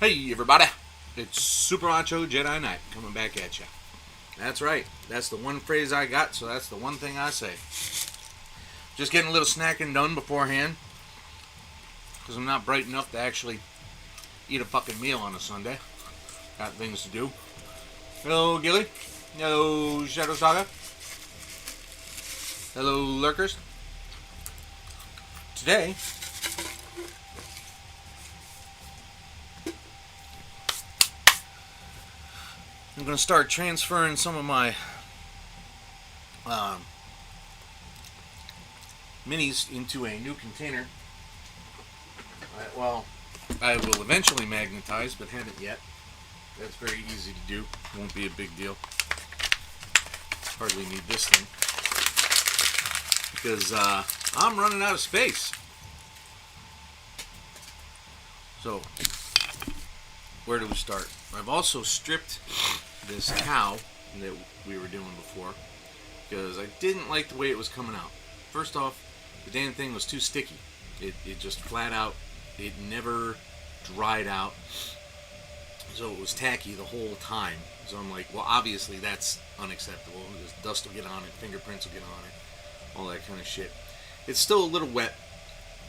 Hey everybody, it's Super Macho Jedi Knight coming back at you. That's right, that's the one phrase I got, so that's the one thing I say. Just getting a little snacking done beforehand, because I'm not bright enough to actually eat a fucking meal on a Sunday. Got things to do. Hello Gilly, hello Shadow Saga, hello Lurkers. Today, I'm going to start transferring some of my minis into a new container. I will eventually magnetize, but haven't yet. That's very easy to do. Won't be a big deal. Hardly need this thing. Because I'm running out of space. So, where do we start? I've also stripped this cow that we were doing before because I didn't like the way it was coming out. First off, the damn thing was too sticky. It just flat out, it never dried out. So it was tacky the whole time. So I'm like, well, obviously that's unacceptable. Because dust will get on it, fingerprints will get on it, all that kind of shit. It's still a little wet,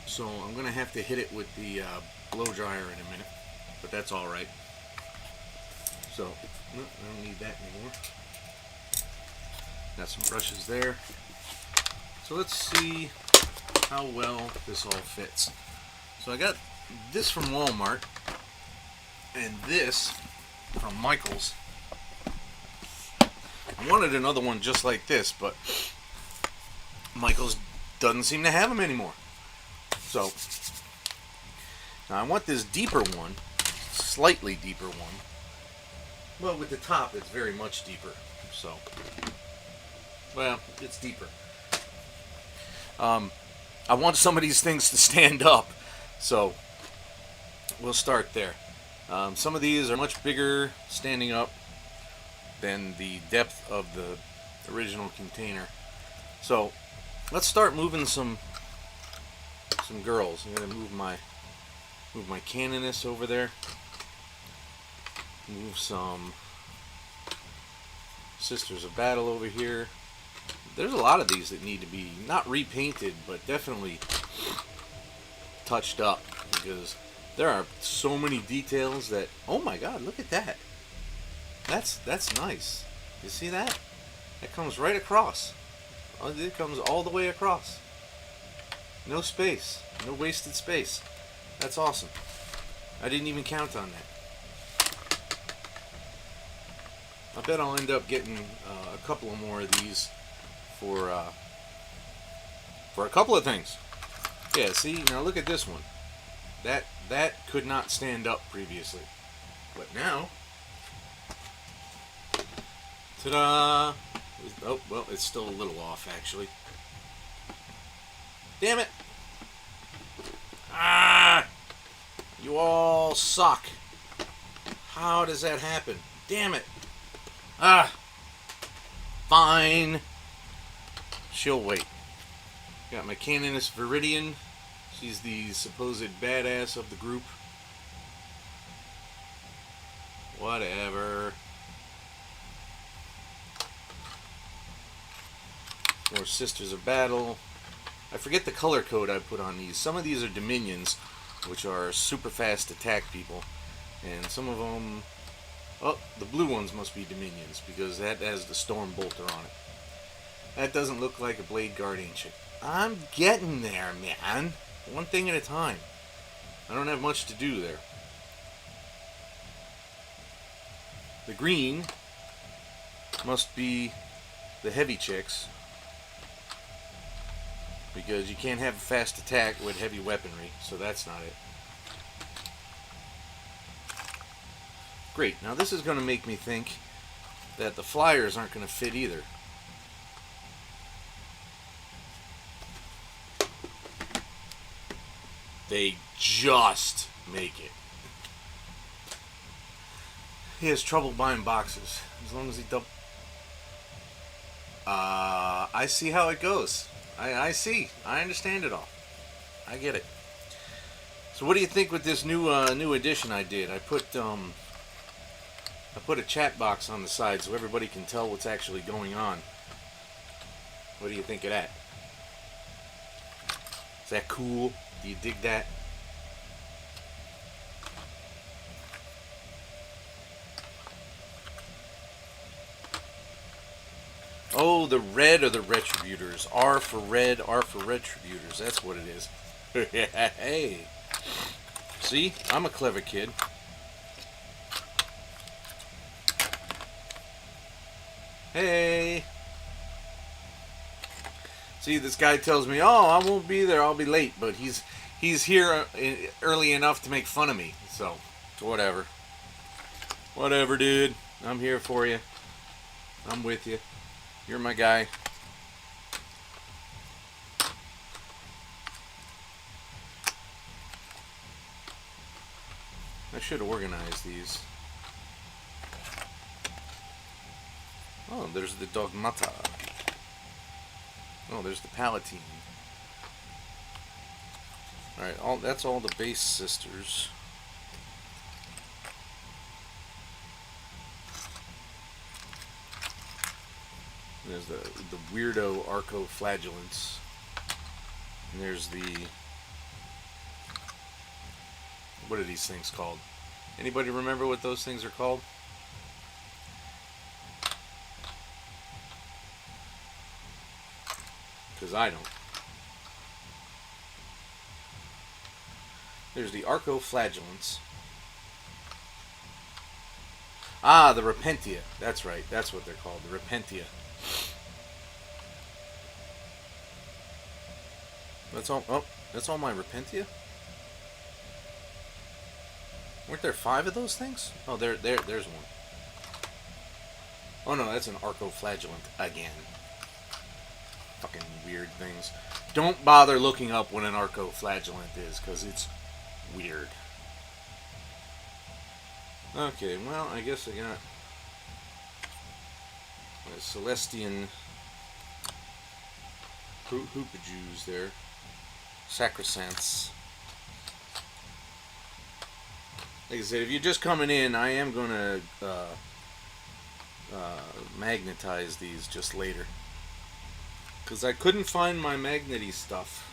so I'm going to have to hit it with the blow dryer in a minute. But that's alright. So, no, I don't need that anymore. Got some brushes there. So let's see how well this all fits. So I got this from Walmart and this from Michael's. I wanted another one just like this, but Michael's doesn't seem to have them anymore. So now I want this deeper one, slightly deeper one. Well, with the top, it's very much deeper. So, well, it's deeper. I want some of these things to stand up, so we'll start there. Some of these are much bigger standing up than the depth of the original container. So, let's start moving some girls. I'm gonna move my Canoness over there. Move some Sisters of Battle over here. There's a lot of these that need to be not repainted, but definitely touched up, because there are so many details that, oh my god, look at that. That's nice. You see that? That comes right across. It comes all the way across. No space. No wasted space. That's awesome. I didn't even count on that. I bet I'll end up getting a couple of more of these for a couple of things. Yeah, see, now look at this one. That could not stand up previously, but now, ta-da! Oh well, it's still a little off actually. Damn it! Ah! You all suck. How does that happen? Damn it! Ah, fine. She'll wait. Got my Canoness Viridian. She's the supposed badass of the group. Whatever. More Sisters of Battle. I forget the color code I put on these. Some of these are Dominions, which are super fast attack people. And some of them... Oh, the blue ones must be Dominions, because that has the Storm Bolter on it. That doesn't look like a Bladeguard Ancient. I'm getting there, man. One thing at a time. I don't have much to do there. The green must be the heavy chicks, because you can't have a fast attack with heavy weaponry, so that's not it. Great, now this is going to make me think that the flyers aren't going to fit either. They just make it. He has trouble buying boxes, as long as he double... I see how it goes. I see. I understand it all. I get it. So what do you think with this new addition I did? I put a chat box on the side so everybody can tell what's actually going on. What do you think of that? Is that cool? Do you dig that? Oh, the red are the retributors. R for red, R for retributors. That's what it is. Hey. See? I'm a clever kid. Hey. See, this guy tells me, "Oh, I won't be there. I'll be late." But he's here early enough to make fun of me. So, whatever. Whatever, dude. I'm here for you. I'm with you. You're my guy. I should organize these. Oh, there's the Dogmata. Oh, there's the Palatine. Alright, that's all the base sisters. There's the weirdo Arcoflagellants. And there's the... What are these things called? Anybody remember what those things are called? Because I don't. There's the Arcoflagellants. Ah, the Repentia. That's right. That's what they're called. The Repentia. That's all. Oh, that's all my Repentia? Weren't there 5 of those things? Oh, there's one. Oh no, that's an Arcoflagellant again. Fucking weird things. Don't bother looking up what an Arcoflagellant is, because it's weird. Okay, well, I guess I got my Celestian Hoopajews there. Sacrosancts. Like I said, if you're just coming in, I am going to magnetize these just later. Because I couldn't find my magnety stuff.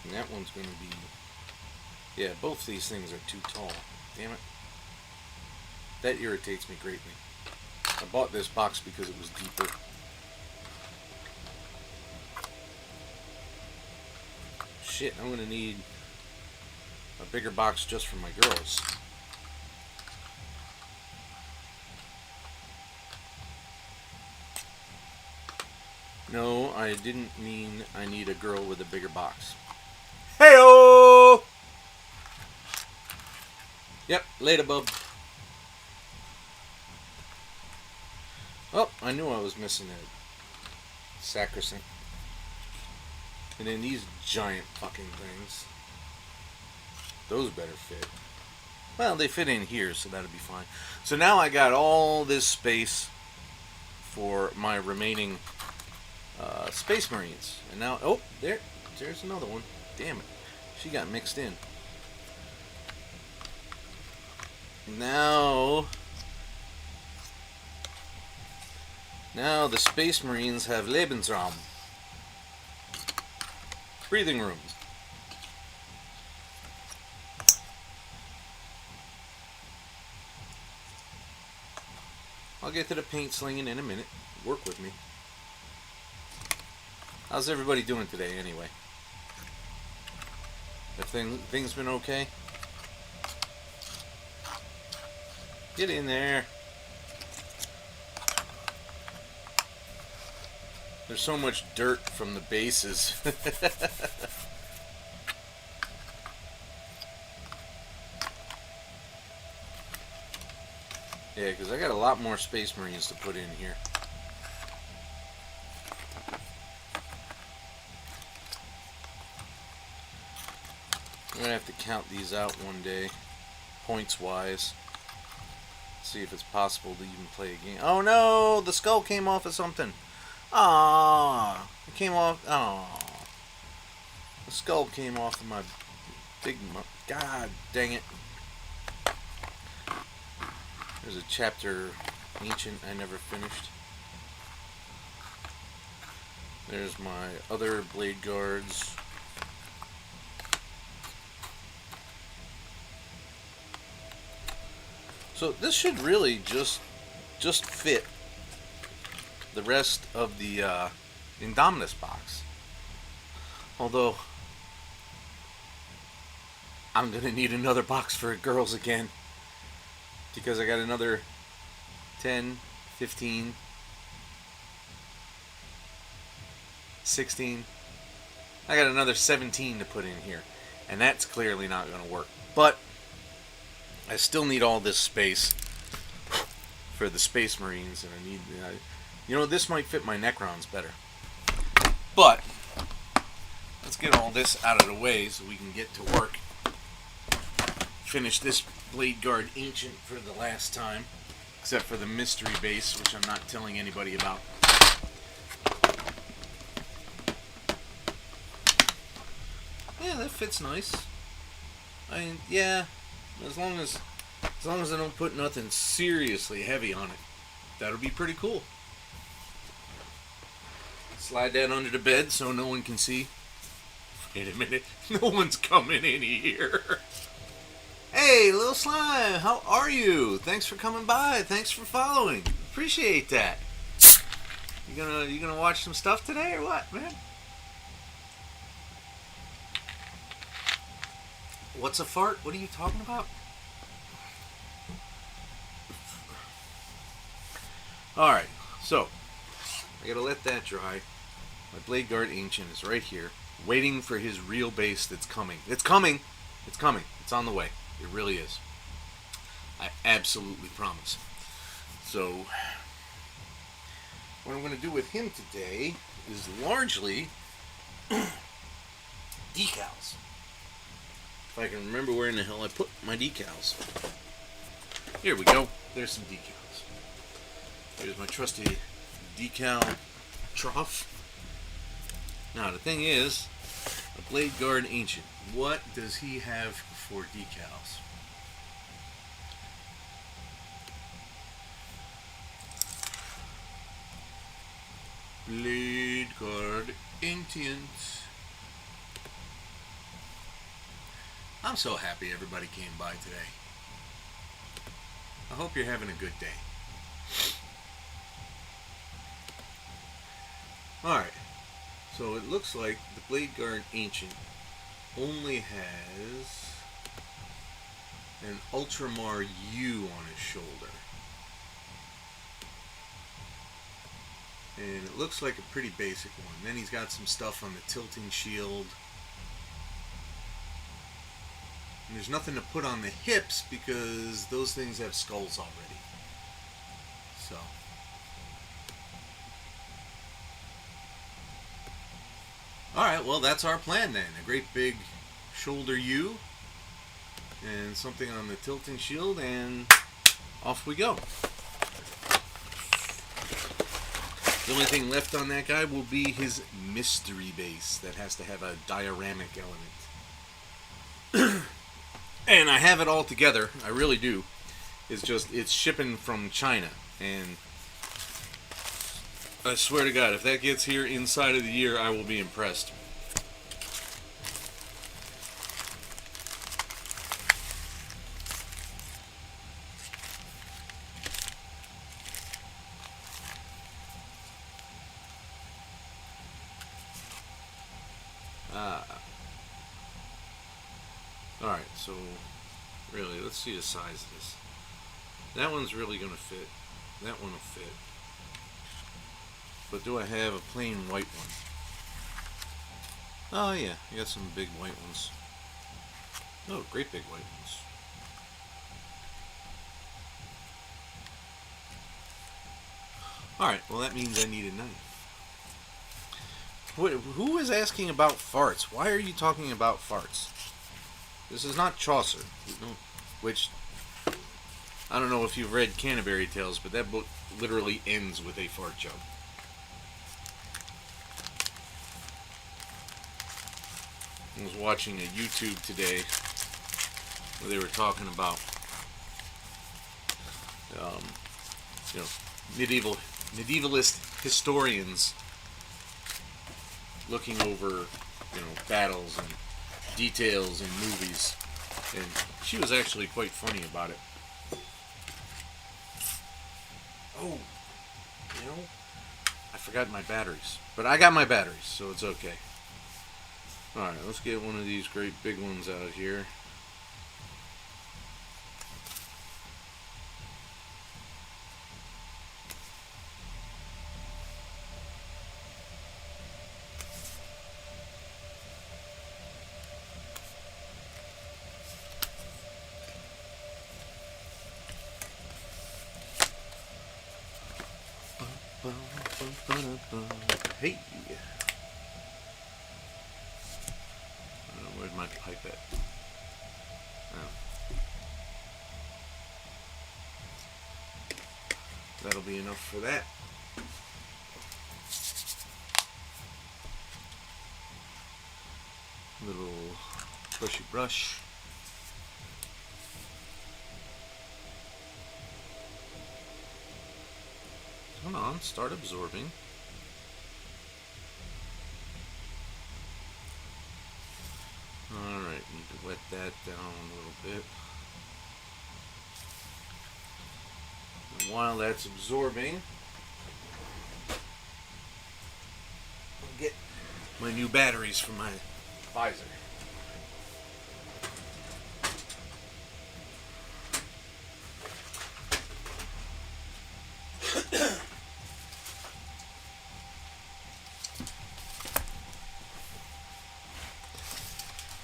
And that one's going to be... Yeah, both these things are too tall. Damn it. That irritates me greatly. I bought this box because it was deeper. Shit, I'm going to need a bigger box just for my girls. No, I didn't mean I need a girl with a bigger box. Hey-o! Yep, later, bub. Oh, I knew I was missing a sacrosanct. And then these giant fucking things. Those better fit. Well, they fit in here, so that'll be fine. So now I got all this space for my remaining Space Marines. And now, oh, there's another one. Damn it. She got mixed in. Now the Space Marines have Lebensraum. Breathing rooms. I'll get to the paint slinging in a minute. Work with me. How's everybody doing today, anyway? Have things been okay? Get in there. There's so much dirt from the bases. Yeah, because I got a lot more Space Marines to put in here. I'm going to have to count these out one day, points-wise. See if it's possible to even play a game. Oh no! The skull came off of something. Aww. It came off. Aww. The skull came off of my big... God dang it. There's a chapter ancient I never finished. There's my other Bladeguards. So this should really just fit the rest of the Indomitus box. Although I'm gonna need another box for girls again, because I got another 10, 15, 16. I got another 17 to put in here, and that's clearly not gonna work. But I still need all this space for the Space Marines, and I need, you know, this might fit my Necrons better. But let's get all this out of the way so we can get to work. Finish this Bladeguard Ancient for the last time, except for the mystery base, which I'm not telling anybody about. Yeah, that fits nice. I mean, yeah, as long as I don't put nothing seriously heavy on it, that'll be pretty cool. Slide that under the bed so no one can see. Wait a minute, no one's coming in here. Hey, little slime, how are you? Thanks for coming by. Thanks for following. Appreciate that. You gonna watch some stuff today or what, man? What's a fart? What are you talking about? Alright, so I gotta let that dry. My Bladeguard Ancient is right here, waiting for his real base that's coming. It's coming! It's coming. It's on the way. It really is. I absolutely promise. So, what I'm going to do with him today is largely decals. If I can remember where in the hell I put my decals. Here we go. There's some decals. Here's my trusty decal trough. Now, the thing is, a Bladeguard Ancient. What does he have for decals? Bladeguard Ancient. I'm so happy everybody came by today. I hope you're having a good day. Alright, so it looks like the Bladeguard Ancient only has an Ultramar U on his shoulder. And it looks like a pretty basic one. Then he's got some stuff on the tilting shield. And there's nothing to put on the hips because those things have skulls already. So. Alright, well that's our plan then. A great big shoulder U and something on the tilting shield, and off we go. The only thing left on that guy will be his mystery base that has to have a dioramic element. And I have it all together, I really do. It's just, it's shipping from China, and I swear to God, if that gets here inside of the year, I will be impressed. Alright, so really, let's see the size of this. That one's really going to fit. That one will fit. But do I have a plain white one? Oh yeah, I got some big white ones. Oh, great big white ones. Alright, well that means I need a knife. Who is asking about farts? Why are you talking about farts? This is not Chaucer, which, I don't know if you've read Canterbury Tales, but that book literally ends with a fart joke. I was watching a YouTube today where they were talking about, um, you know, medievalist historians looking over, you know, battles and details in movies, and she was actually quite funny about it. Oh, you know, I forgot my batteries, but I got my batteries, so it's okay. Alright, let's get one of these great big ones out here. Hey! Where'd my pipe at? Oh. That'll be enough for that. Little brushy brush. Come on, start absorbing. Alright, need to wet that down a little bit. And while that's absorbing, I'll get my new batteries for my visor.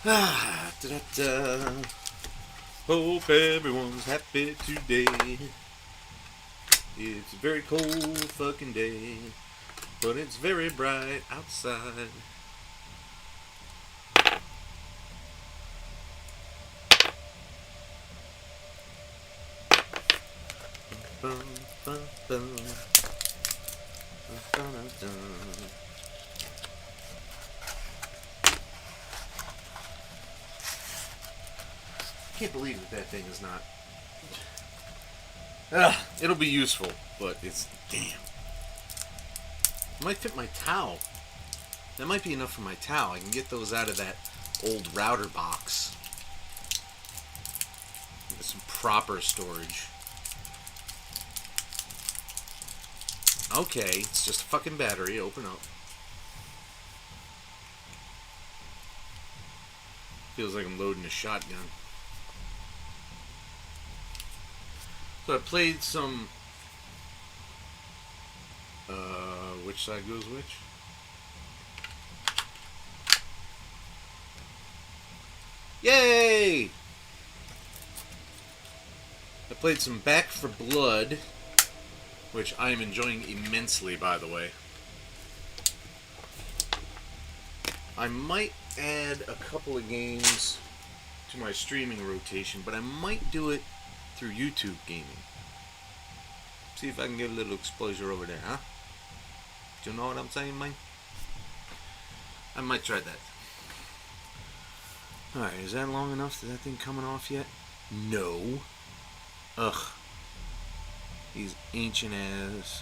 Da-da-da. Hope everyone's happy today. It's a very cold fucking day, but it's very bright outside. Bum, bum, bum. Dun, dun, dun. I can't believe that thing is not. It'll be useful, but it's damn. It might fit my towel. That might be enough for my towel. I can get those out of that old router box. Get some proper storage. Okay, it's just a fucking battery. Open up. Feels like I'm loading a shotgun. So I played some, which side goes which? Yay! I played some Back for Blood, which I am enjoying immensely, by the way. I might add a couple of games to my streaming rotation, but I might do it through YouTube gaming. See if I can get a little exposure over there, huh? Do you know what I'm saying, man? I might try that. Alright, is that long enough? Is that thing coming off yet? No. Ugh. These ancient ass.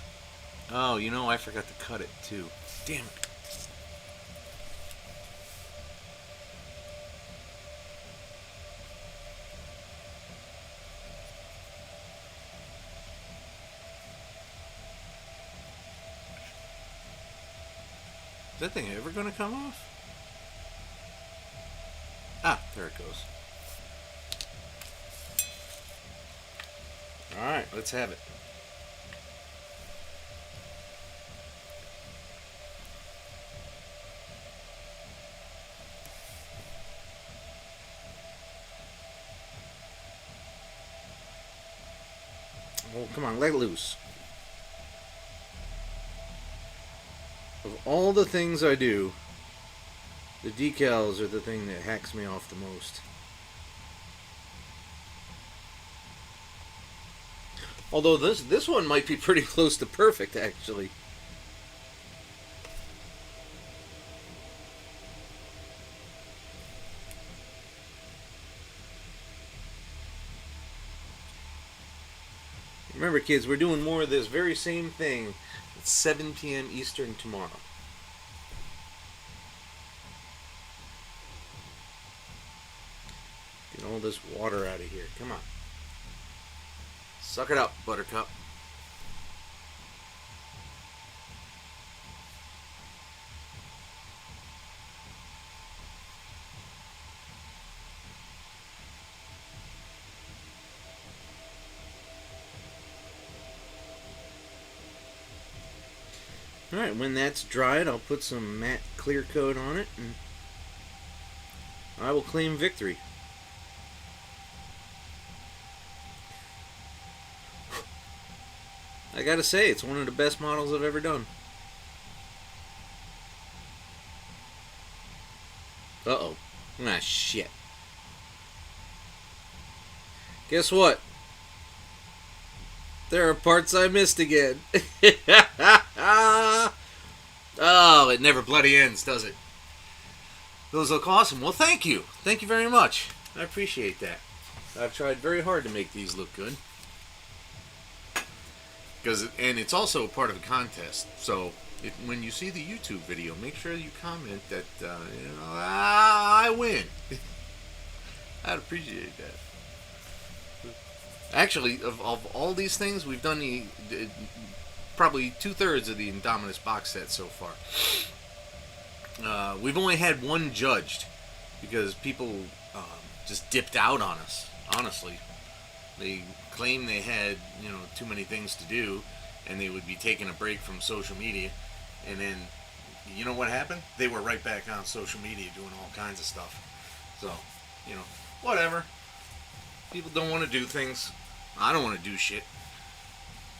Oh, you know, I forgot to cut it too. Damn it. Is that thing ever going to come off? Ah, there it goes. Alright, let's have it. Oh, come on, let it loose. Of all the things I do, the decals are the thing that hacks me off the most. Although this one might be pretty close to perfect, actually. Remember, kids, we're doing more of this very same thing at 7 p.m. Eastern tomorrow. Get all this water out of here. Come on. Suck it up, Buttercup. Alright, when that's dried, I'll put some matte clear coat on it, and I will claim victory. I gotta say, it's one of the best models I've ever done. Uh-oh. Ah, shit. Guess what? There are parts I missed again. Oh, it never bloody ends, does it? Those look awesome. Well, thank you. Thank you very much. I appreciate that. I've tried very hard to make these look good. And it's also part of a contest. So when you see the YouTube video, make sure you comment that I win. I'd appreciate that. Actually, of all these things, we've done probably 2/3 of the Indomitus box set so far. We've only had one judged because people just dipped out on us. Honestly, they claimed they had too many things to do, and they would be taking a break from social media. And then, you know what happened? They were right back on social media doing all kinds of stuff. So, whatever. People don't want to do things. I don't want to do shit.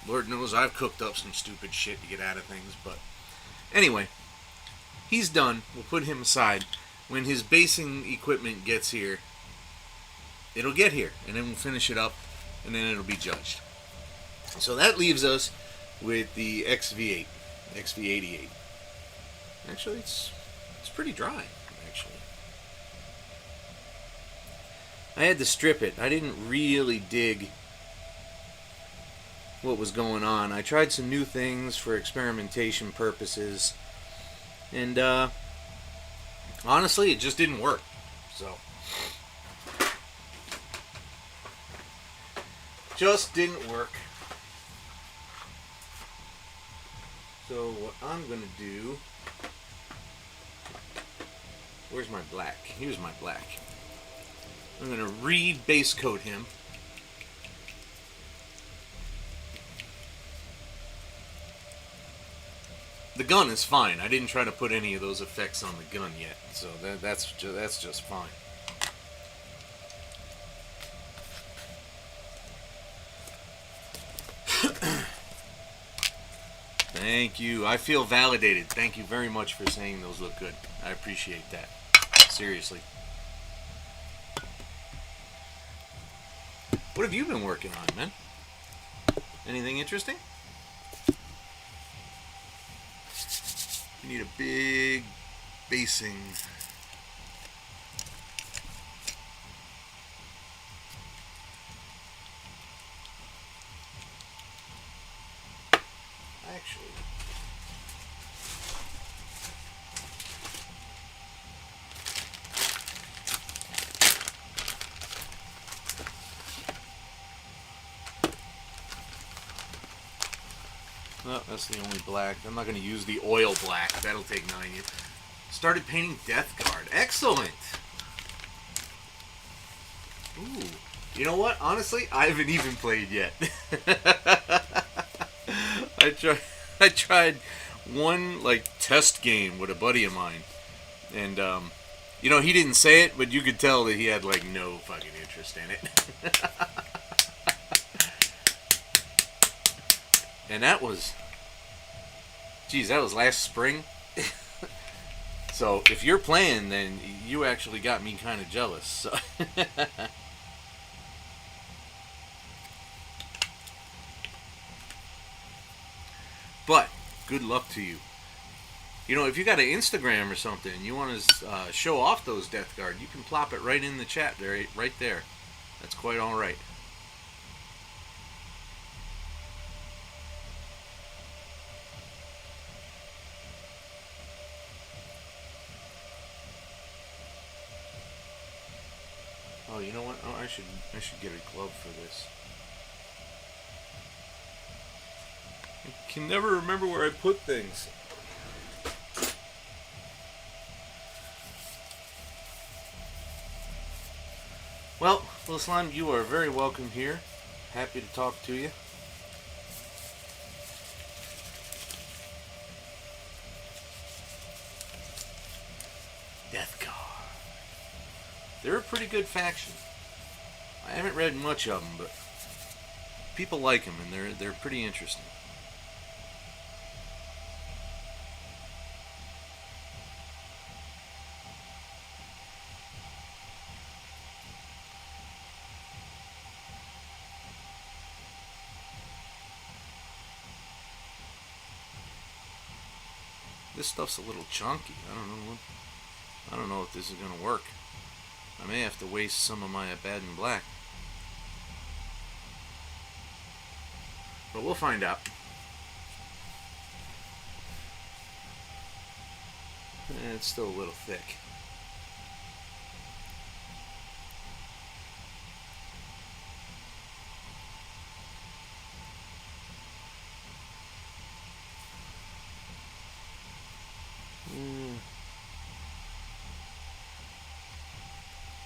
Lord knows I've cooked up some stupid shit to get out of things. But anyway, he's done. We'll put him aside. When his basing equipment gets here, it'll get here. And then we'll finish it up. And then it'll be judged. So that leaves us with the XV8. XV88. Actually, it's pretty dry, actually. I had to strip it. I didn't really dig what was going on. I tried some new things for experimentation purposes, and honestly, it just didn't work. So, just didn't work. So what I'm gonna do, where's my black? Here's my black. I'm gonna re-base coat him. The gun is fine. I didn't try to put any of those effects on the gun yet, so that's just fine. Thank you. I feel validated. Thank you very much for saying those look good. I appreciate that. Seriously. What have you been working on, man? Anything interesting? You need a big basing. Actually, oh, that's the only black. I'm not going to use the oil black. That'll take 9 years. Started painting Deathguard. Excellent. Ooh. You know what? Honestly, I haven't even played yet. I tried one test game with a buddy of mine, and he didn't say it, but you could tell that he had no fucking interest in it. And that was last spring. So if you're playing, then you actually got me kind of jealous. So. But good luck to you. If you got an Instagram or something, you want to show off those Deathguard, you can plop it right in the chat there, right there. That's quite all right. Oh, you know what? Oh, I should get a glove for this. I can never remember where I put things. Well, Little Slime, you are very welcome here. Happy to talk to you. Death Guard. They're a pretty good faction. I haven't read much of them, but people like them, and they're pretty interesting. This stuff's a little chunky. I don't know if this is gonna work. I may have to waste some of my Abaddon Black. But we'll find out. It's still a little thick.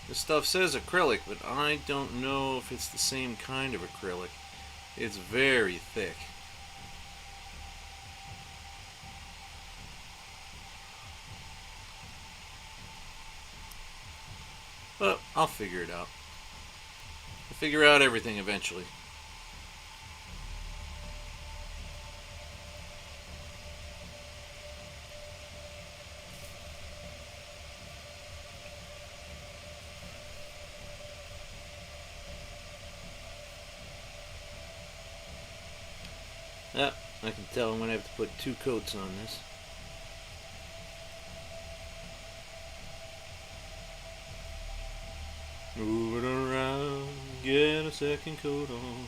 This stuff says acrylic, but I don't know if it's the same kind of acrylic. It's very thick. But I'll figure it out. I'll figure out everything eventually. Yeah, I can tell I'm going to have to put 2 coats on this. Move it around, get a second coat on.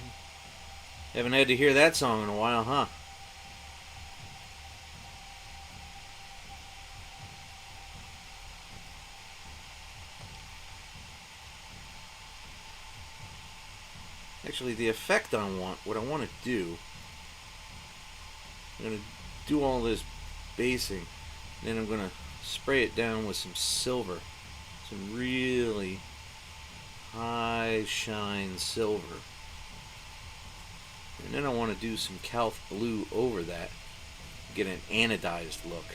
Haven't had to hear that song in a while, huh? Actually, the effect what I want to do, I'm going to do all this basing, and then I'm going to spray it down with some silver. Some really high shine silver. And then I want to do some Calth blue over that, get an anodized look.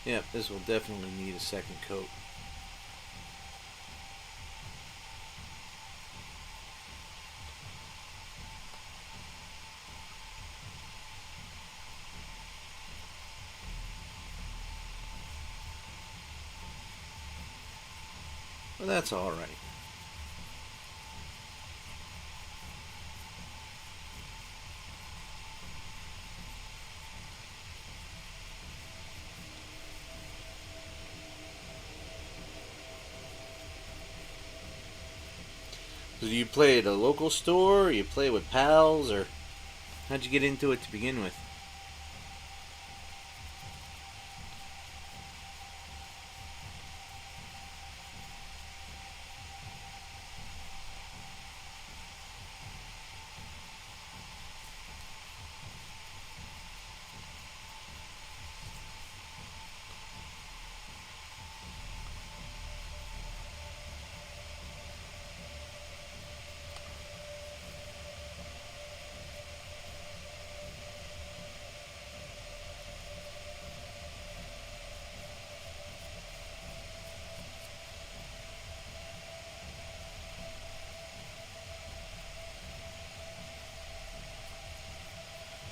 Yep, this will definitely need a second coat. Well, that's all right. So do you play at a local store, or you play with pals, or how'd you get into it to begin with?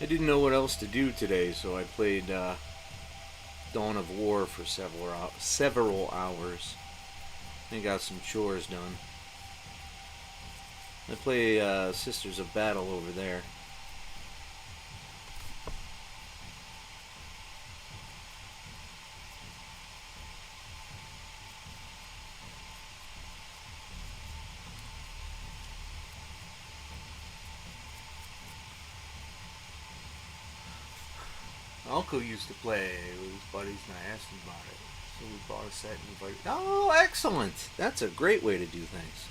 I didn't know what else to do today, so I played Dawn of War for several hours. And got some chores done. I play Sisters of Battle over there. uncle used to play with his buddies, and I asked him about it. So we bought a set and he was like, oh, excellent. That's a great way to do things.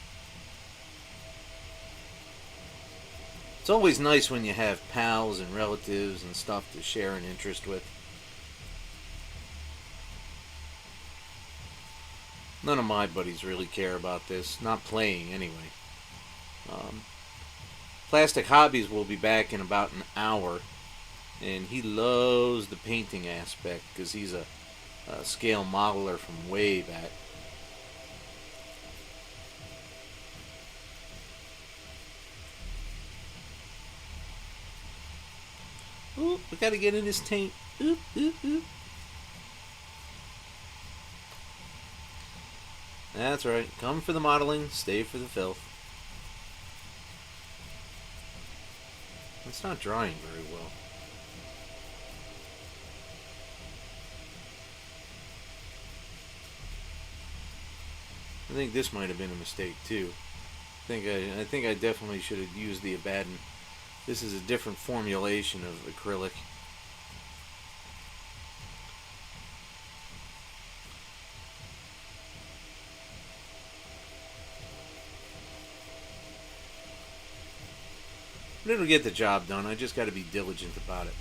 It's always nice when you have pals and relatives and stuff to share an interest with. None of my buddies really care about this. Not playing, anyway. Plastic Hobbies will be back in about an hour. And he loves the painting aspect because he's a scale modeler from way back. Ooh, we gotta get in his taint. Oop, oop, oop. That's right. Come for the modeling, stay for the filth. It's not drying very well. I think this might have been a mistake too. I think I definitely should have used the Abaddon. This is a different formulation of acrylic. But it'll get the job done. I just got to be diligent about it.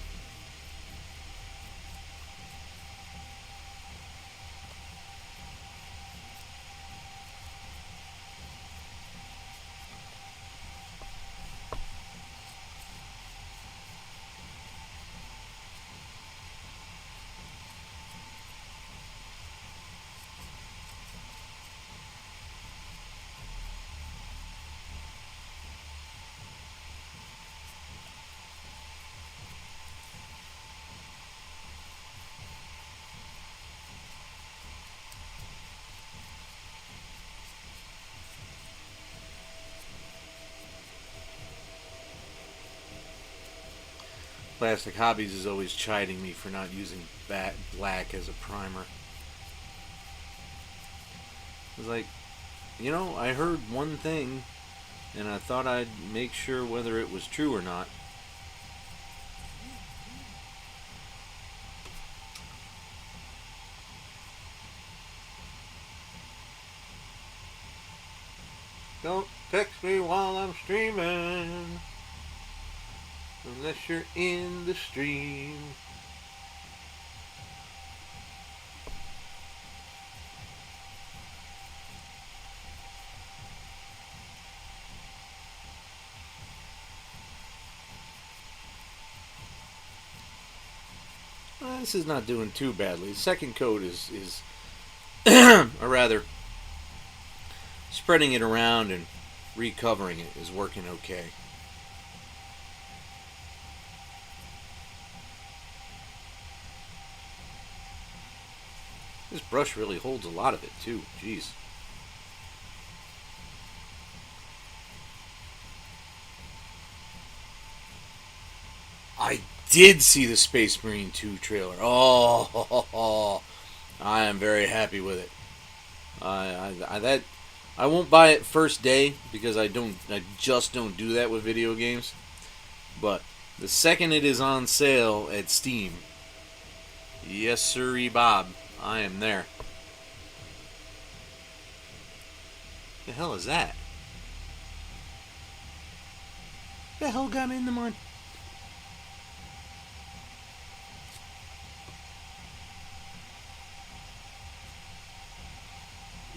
Plastic Hobbies is always chiding me for not using black as a primer. It's like, you know, I heard one thing and I thought I'd make sure whether it was true or not. Don't text me while I'm streaming. Unless you're in the stream. This is not doing too badly. The second coat is or rather, spreading it around and recovering it is working okay. This brush really holds a lot of it too. Jeez. I did see the Space Marine 2 trailer. Oh, I am very happy with it. I won't buy it first day because I just don't do that with video games. But the second it is on sale at Steam, yes sirree Bob, I am there. The hell is that? The hell got into my...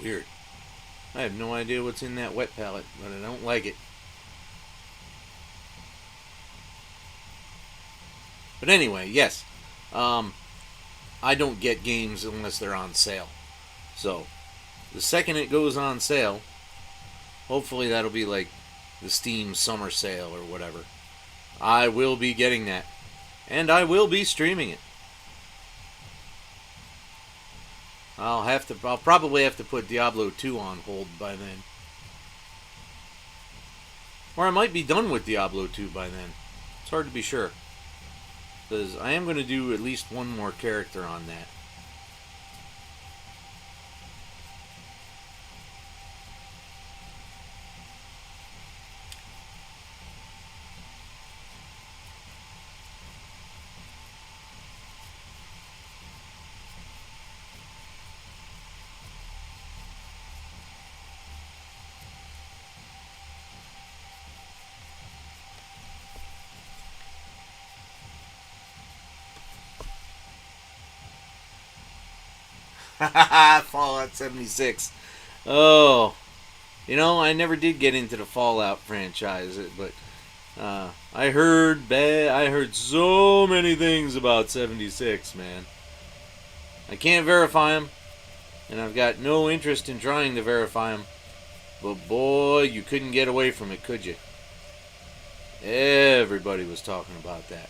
Weird. I have no idea what's in that wet palette, but I don't like it. But anyway, yes. I don't get games unless they're on sale. So, the second it goes on sale, hopefully that'll be like the Steam summer sale or whatever, I will be getting that. And I will be streaming it. I'll probably have to put Diablo 2 on hold by then. Or I might be done with Diablo 2 by then. It's hard to be sure. Because I am going to do at least one more character on that. Fallout 76. Oh, I never did get into the Fallout franchise, but I heard so many things about 76, man. I can't verify them, and I've got no interest in trying to verify them. But boy, you couldn't get away from it, could you? Everybody was talking about that.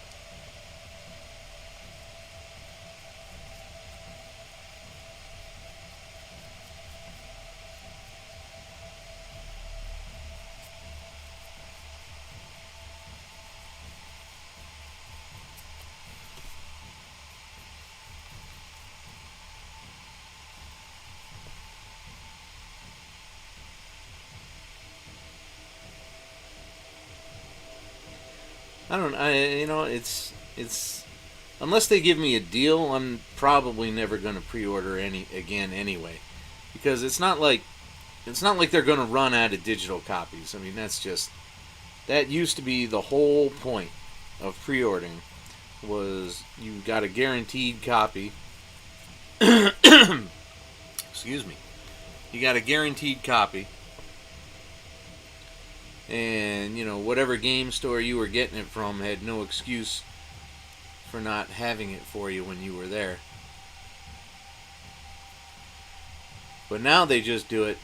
It's unless they give me a deal, I'm probably never going to pre-order any again anyway, because it's not like they're going to run out of digital copies. I mean, that used to be the whole point of pre-ordering, was you got a guaranteed copy. Excuse me. You got a guaranteed copy. And, whatever game store you were getting it from had no excuse for not having it for you when you were there. But now they just do it.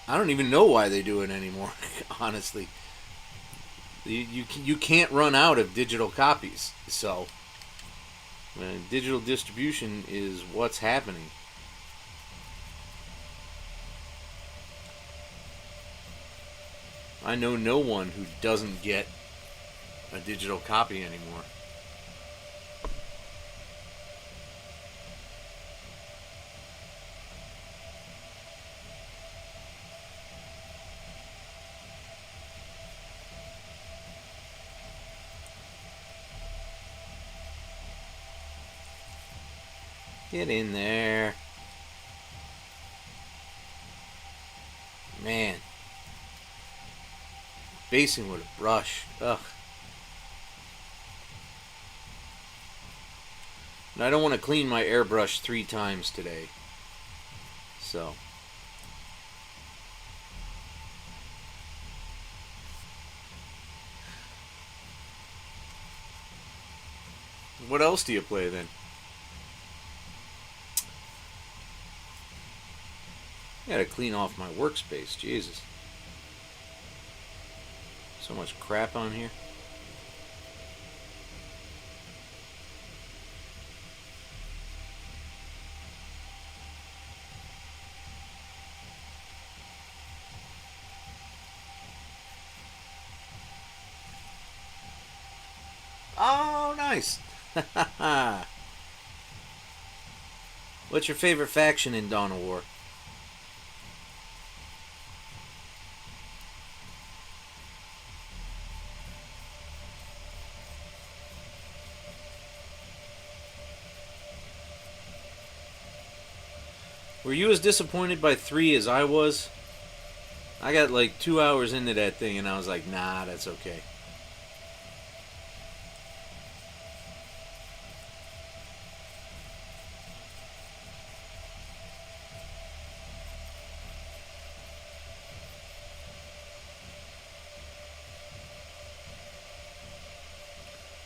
I don't even know why they do it anymore, honestly. You can't run out of digital copies. So, digital distribution is what's happening. I know no one who doesn't get a digital copy anymore. Get in there. Man. Basing with a brush. Ugh. And I don't want to clean my airbrush 3 times today. So. What else do you play then? I gotta clean off my workspace. Jesus. So much crap on here. Oh, nice. What's your favorite faction in Dawn of War? Were you as disappointed by 3 as I was? I got like 2 hours into that thing and I was like, nah, that's okay.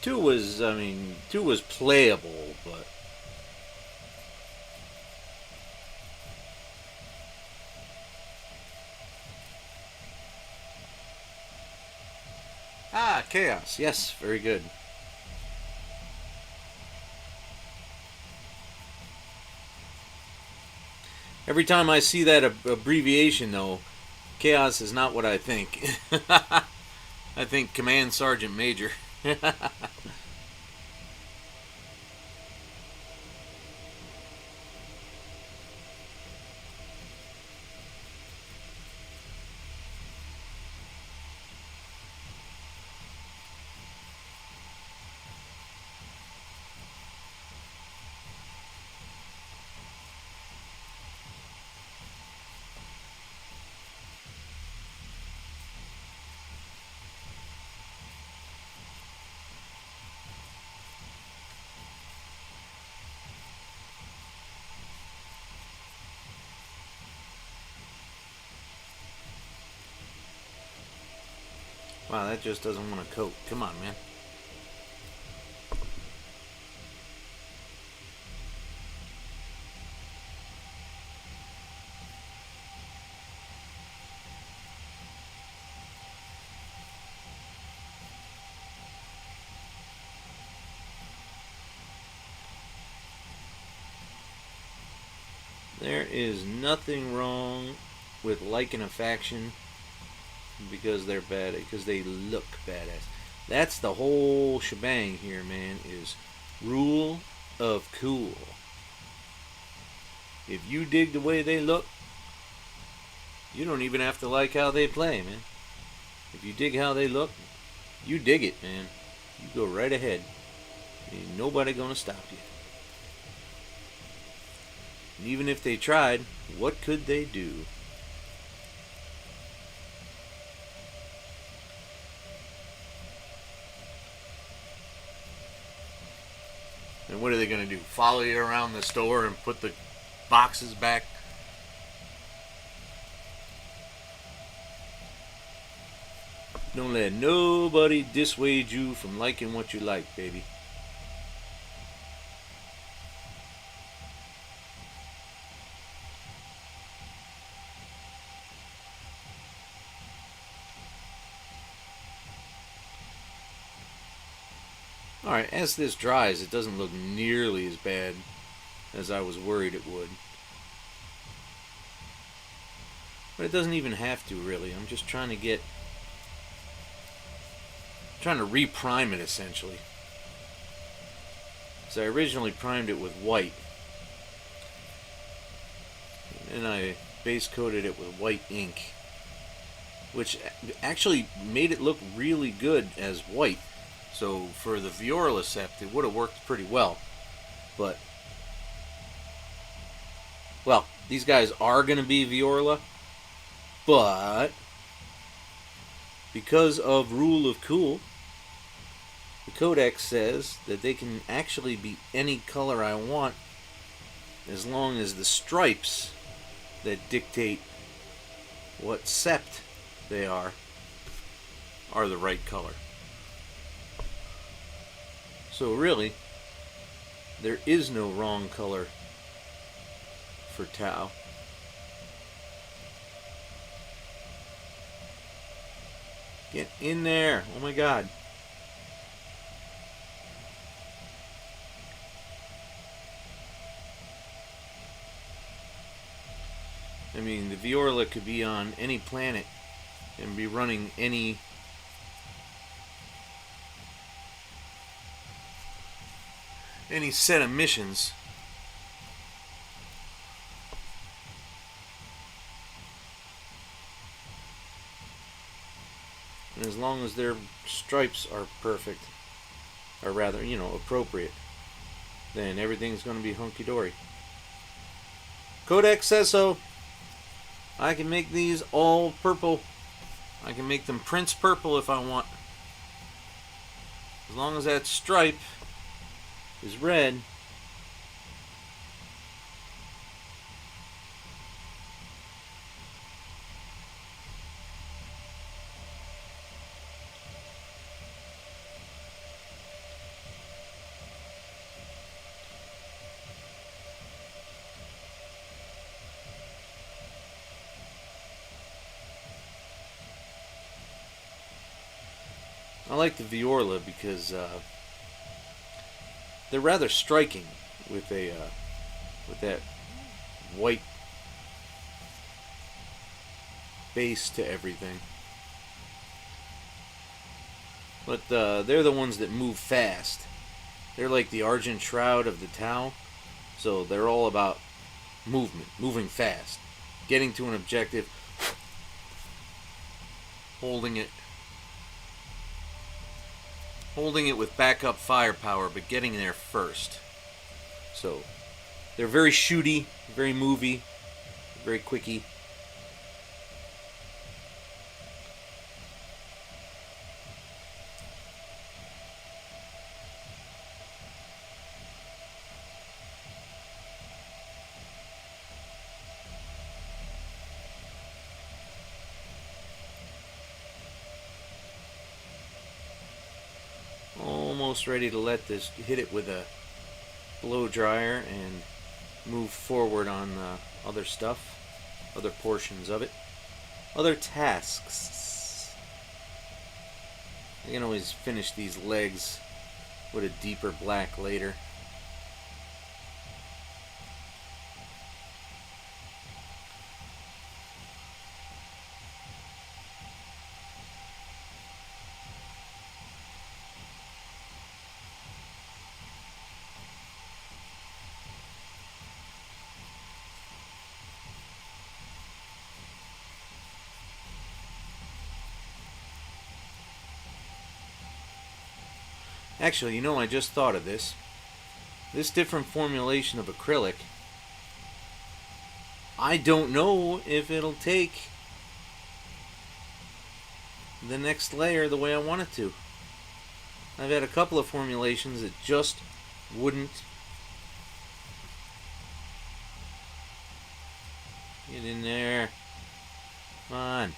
Two was playable, but Chaos. Yes, very good. Every time I see that abbreviation, though, Chaos is not what I think. I think Command Sergeant Major. Wow, that just doesn't want to coat. Come on, man. There is nothing wrong with liking a faction because they're bad, because they look badass. That's the whole shebang here, man, is rule of cool. If you dig the way they look, you don't even have to like how they play, man. If you dig how they look, you dig it, man. You go right ahead. Ain't nobody gonna stop you. And even if they tried, what could they do? And what are they going to do? Follow you around the store and put the boxes back? Don't let nobody dissuade you from liking what you like, baby. Alright, as this dries, it doesn't look nearly as bad as I was worried it would. But it doesn't even have to, really. I'm just trying to reprime it, essentially. So I originally primed it with white. And I base coated it with white ink, which actually made it look really good as white. So for the Viorla sept, it would have worked pretty well. But, well, these guys are going to be Viorla, but because of rule of cool, the codex says that they can actually be any color I want as long as the stripes that dictate what sept they are the right color. So really, there is no wrong color for Tau. Get in there. Oh my god. I mean, the Viorla could be on any planet and be running any set of missions. And as long as their stripes are perfect, or rather, appropriate, then everything's going to be hunky-dory. Codex says so. I can make these all purple. I can make them Prince purple if I want. As long as that stripe is red. I like the Viorla because they're rather striking with that white base to everything. But they're the ones that move fast. They're like the Argent Shroud of the Tau, so they're all about movement, moving fast, getting to an objective, holding it with backup firepower, but getting there first. So they're very shooty, very movie, very quickie. almost ready to let this hit it with a blow dryer and move forward on other stuff, other portions of it, other tasks. I can always finish these legs with a deeper black later. Actually, you know, I just thought of this. This different formulation of acrylic, I don't know if it'll take the next layer the way I want it to. I've had a couple of formulations that just wouldn't get in there. Come on.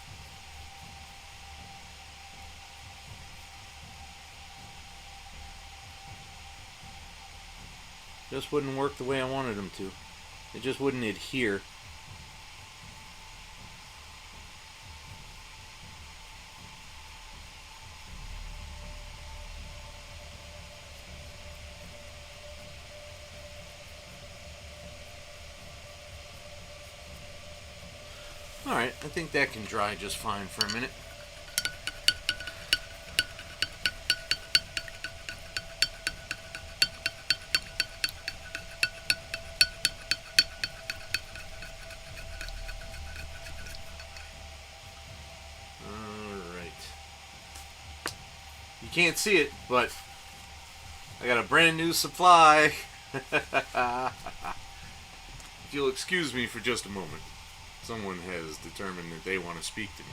Just wouldn't work the way I wanted them to. It just wouldn't adhere. Alright, I think that can dry just fine for a minute. You can't see it, but I got a brand new supply. If you'll excuse me for just a moment. Someone has determined that they want to speak to me.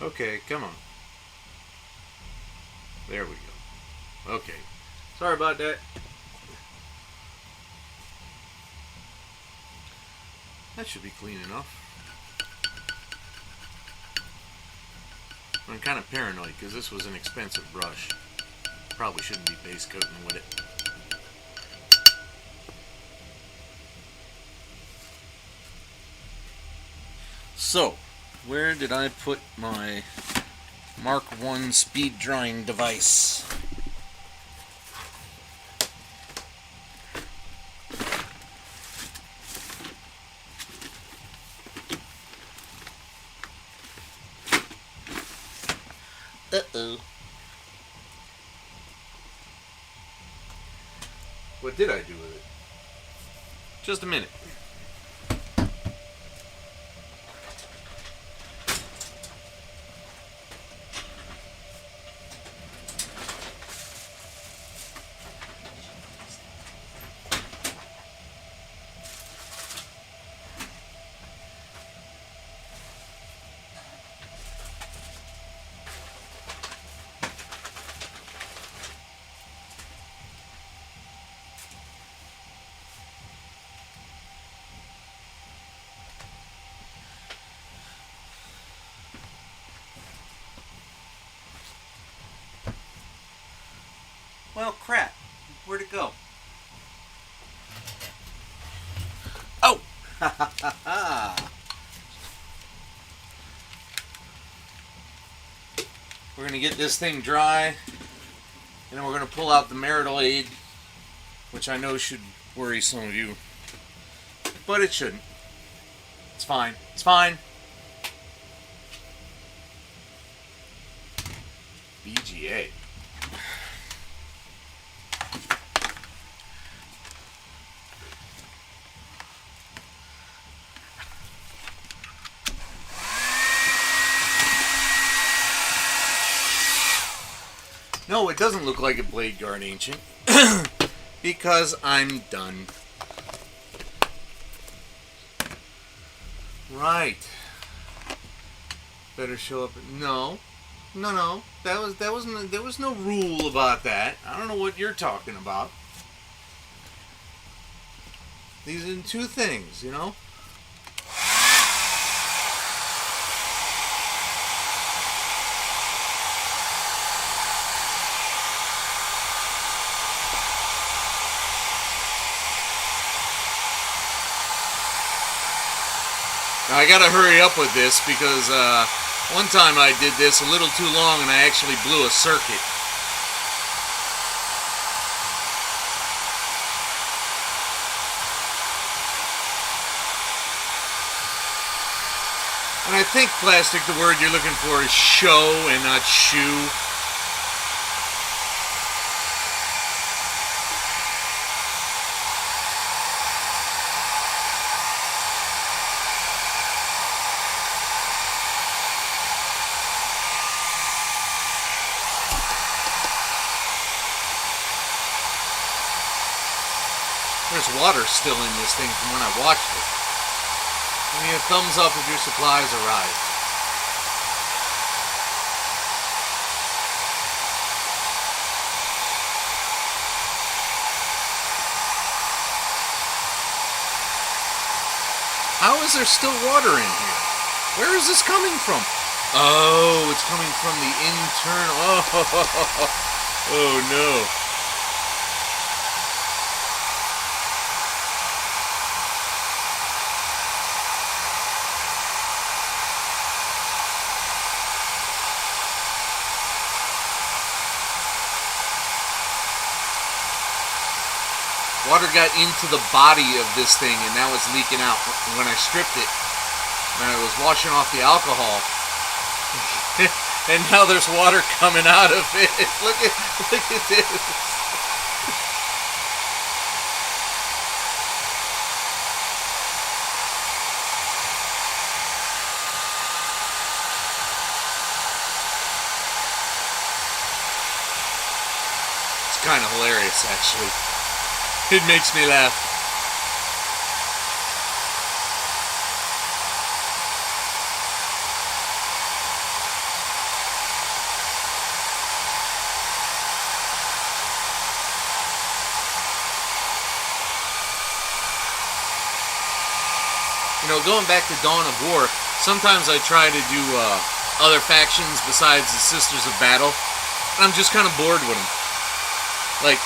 Okay, come on. There we go. Okay. Sorry about that. That should be clean enough. I'm kind of paranoid because this was an expensive brush. Probably shouldn't be base coating with it. So, where did I put my Mark I speed drying device? Uh-oh. What did I do with it? Just a minute. Well, crap. Where'd it go? Oh! Ha ha ha ha! We're going to get this thing dry, and then we're going to pull out the marital aid, which I know should worry some of you, but it shouldn't. It's fine. It's fine. No, it doesn't look like a Bladeguard Ancient. Because I'm done. Right. Better show up. No. No. There was no rule about that. I don't know what you're talking about. These are two things, you know? Now I gotta hurry up with this because one time I did this a little too long and I actually blew a circuit. And I think, Plastic, the word you're looking for is show and not shoe. There's water still in this thing from when I watched it. Give me a thumbs up if your supplies arrive. How is there still water in here? Where is this coming from? Oh, it's coming from the internal. Oh no. Water got into the body of this thing and now it's leaking out. When I stripped it, when I was washing off the alcohol, and now there's water coming out of it. Look at this. It's kind of hilarious, actually. It makes me laugh. You know, going back to Dawn of War, sometimes I try to do other factions besides the Sisters of Battle, and I'm just kind of bored with them. Like,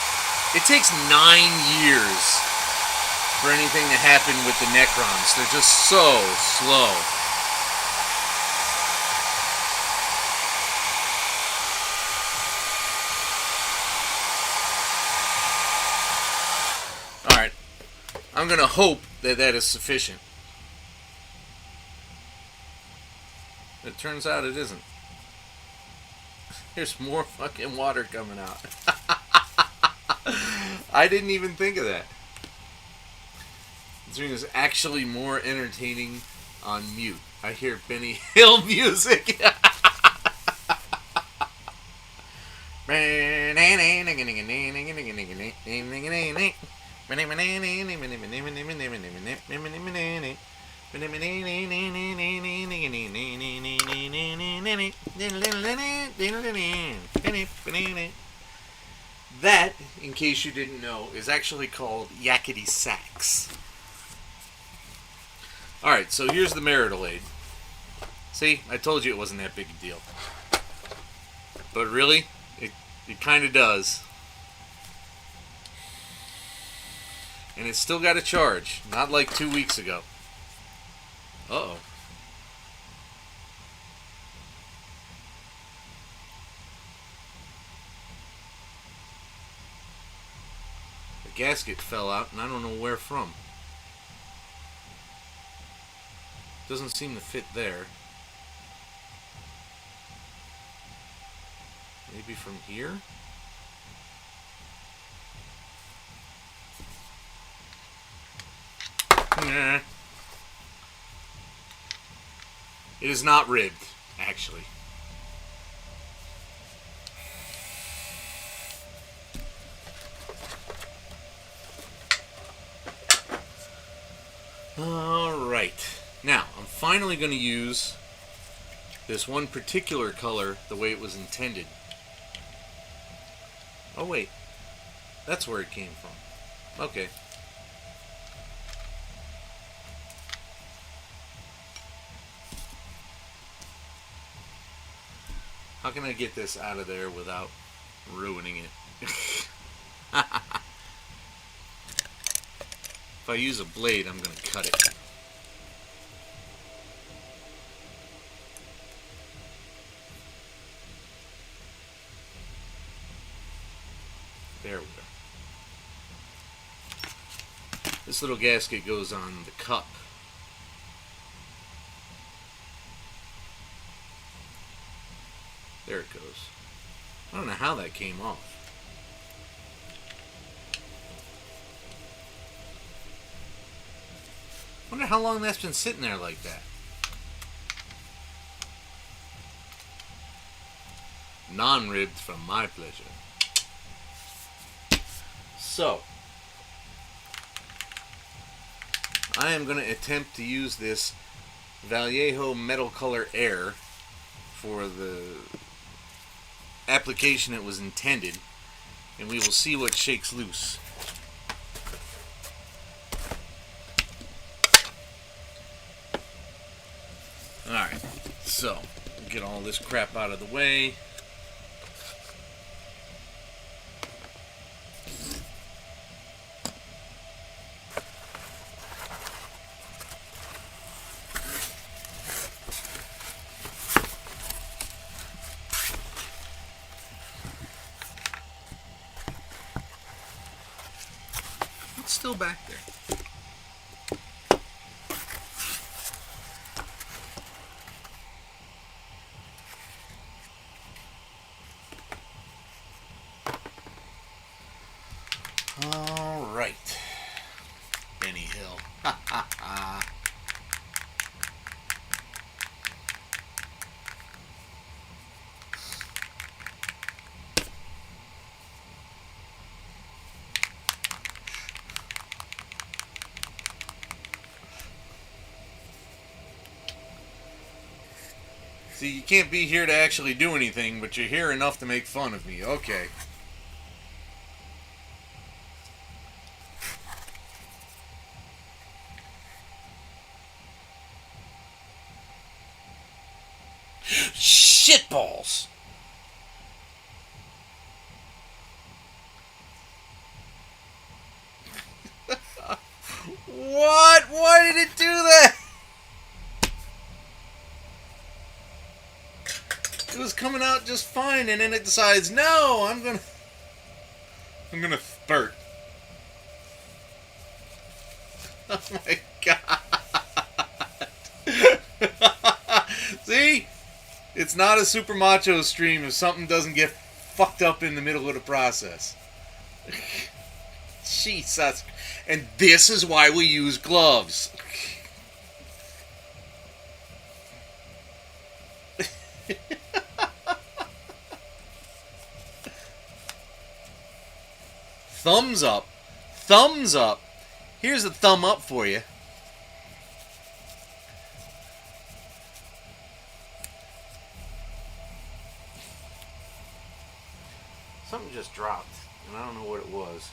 it takes 9 years for anything to happen with the Necrons. They're just so slow. Alright. I'm going to hope that that is sufficient. It turns out it isn't. There's more fucking water coming out. I didn't even think of that. This thing is actually more entertaining on mute. I hear Benny Hill music. That, in case you didn't know, is actually called yakety sax. Alright, so here's the marital aid. See, I told you it wasn't that big a deal. But really, it kind of does. And it's still got a charge, not like 2 weeks ago. Uh-oh. Gasket fell out and I don't know where from. Doesn't seem to fit there. Maybe from here? Nah. It is not rigged, actually. Alright. Now, I'm finally going to use this one particular color the way it was intended. Oh, wait. That's where it came from. Okay. How can I get this out of there without ruining it? If I use a blade, I'm going to cut it. There we go. This little gasket goes on the cup. There it goes. I don't know how that came off. Wonder how long that's been sitting there like that. Non-ribbed from my pleasure. So, I am going to attempt to use this Vallejo Metal Color Air for the application it was intended, and we will see what shakes loose. Alright, so, get all this crap out of the way. It's still back there. All right, Benny Hill. Ha ha ha. See, you can't be here to actually do anything, but you're here enough to make fun of me. Okay. Shitballs! What? Why did it do that? It was coming out just fine, and then it decides, no, I'm gonna spurt. Oh my god. See? It's not a super macho stream if something doesn't get fucked up in the middle of the process. Jesus. And this is why we use gloves. Thumbs up. Thumbs up. Here's a thumb up for you. Something just dropped, and I don't know what it was.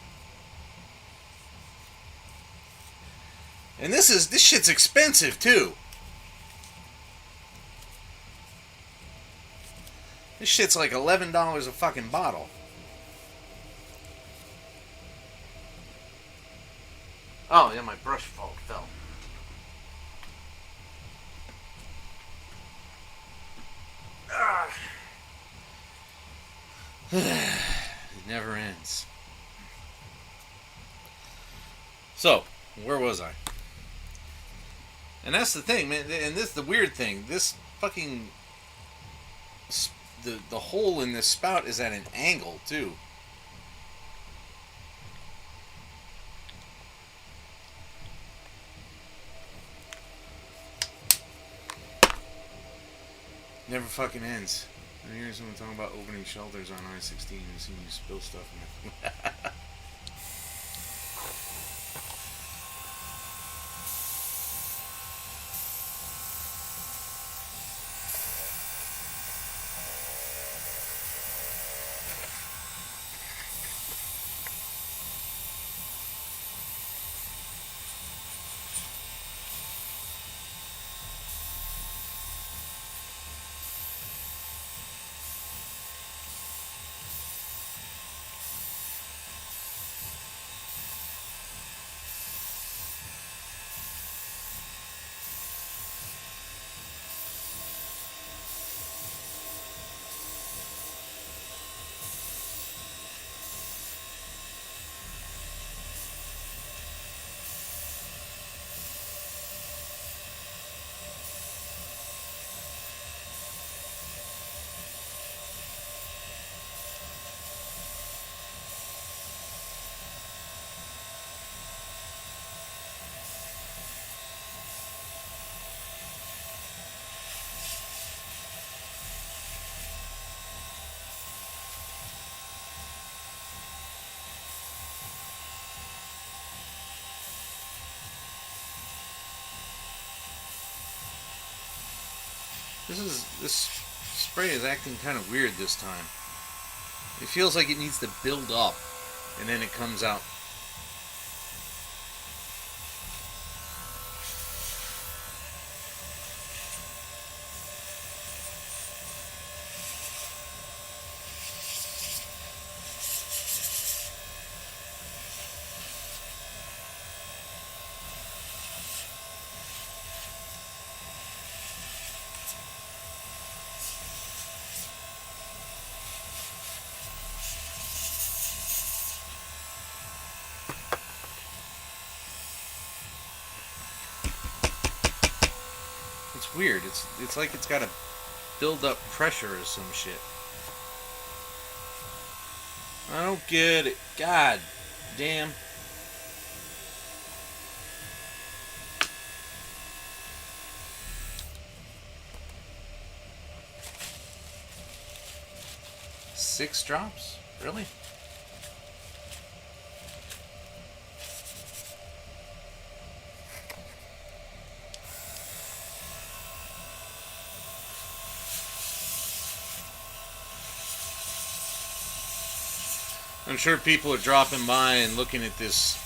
And this shit's expensive too. This shit's like $11 a fucking bottle. Oh, yeah, my brush fell. It never ends. So, where was I? And that's the thing, man. And this is the weird thing. This fucking the hole in this spout is at an angle too. Never fucking ends. I hear someone talking about opening shelters on I-16 and seeing you spill stuff in it. This spray is acting kind of weird this time. It feels like it needs to build up, and then it comes out. It's weird. It's like it's got to build up pressure or some shit. I don't get it. God damn. Six drops? Really? I'm sure people are dropping by and looking at this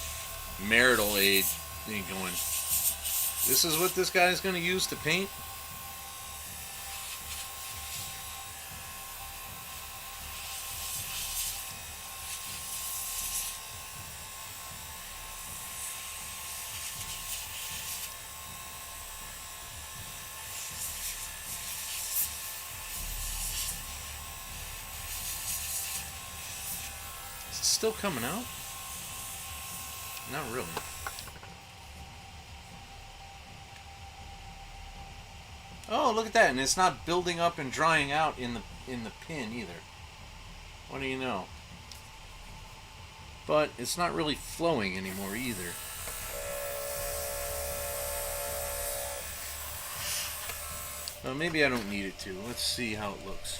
marital aid and going, this is what this guy's going to use to paint? Still coming out? Not really. Oh, look at that, and it's not building up and drying out in the pin either. What do you know? But it's not really flowing anymore either. Well, maybe I don't need it to. Let's see how it looks.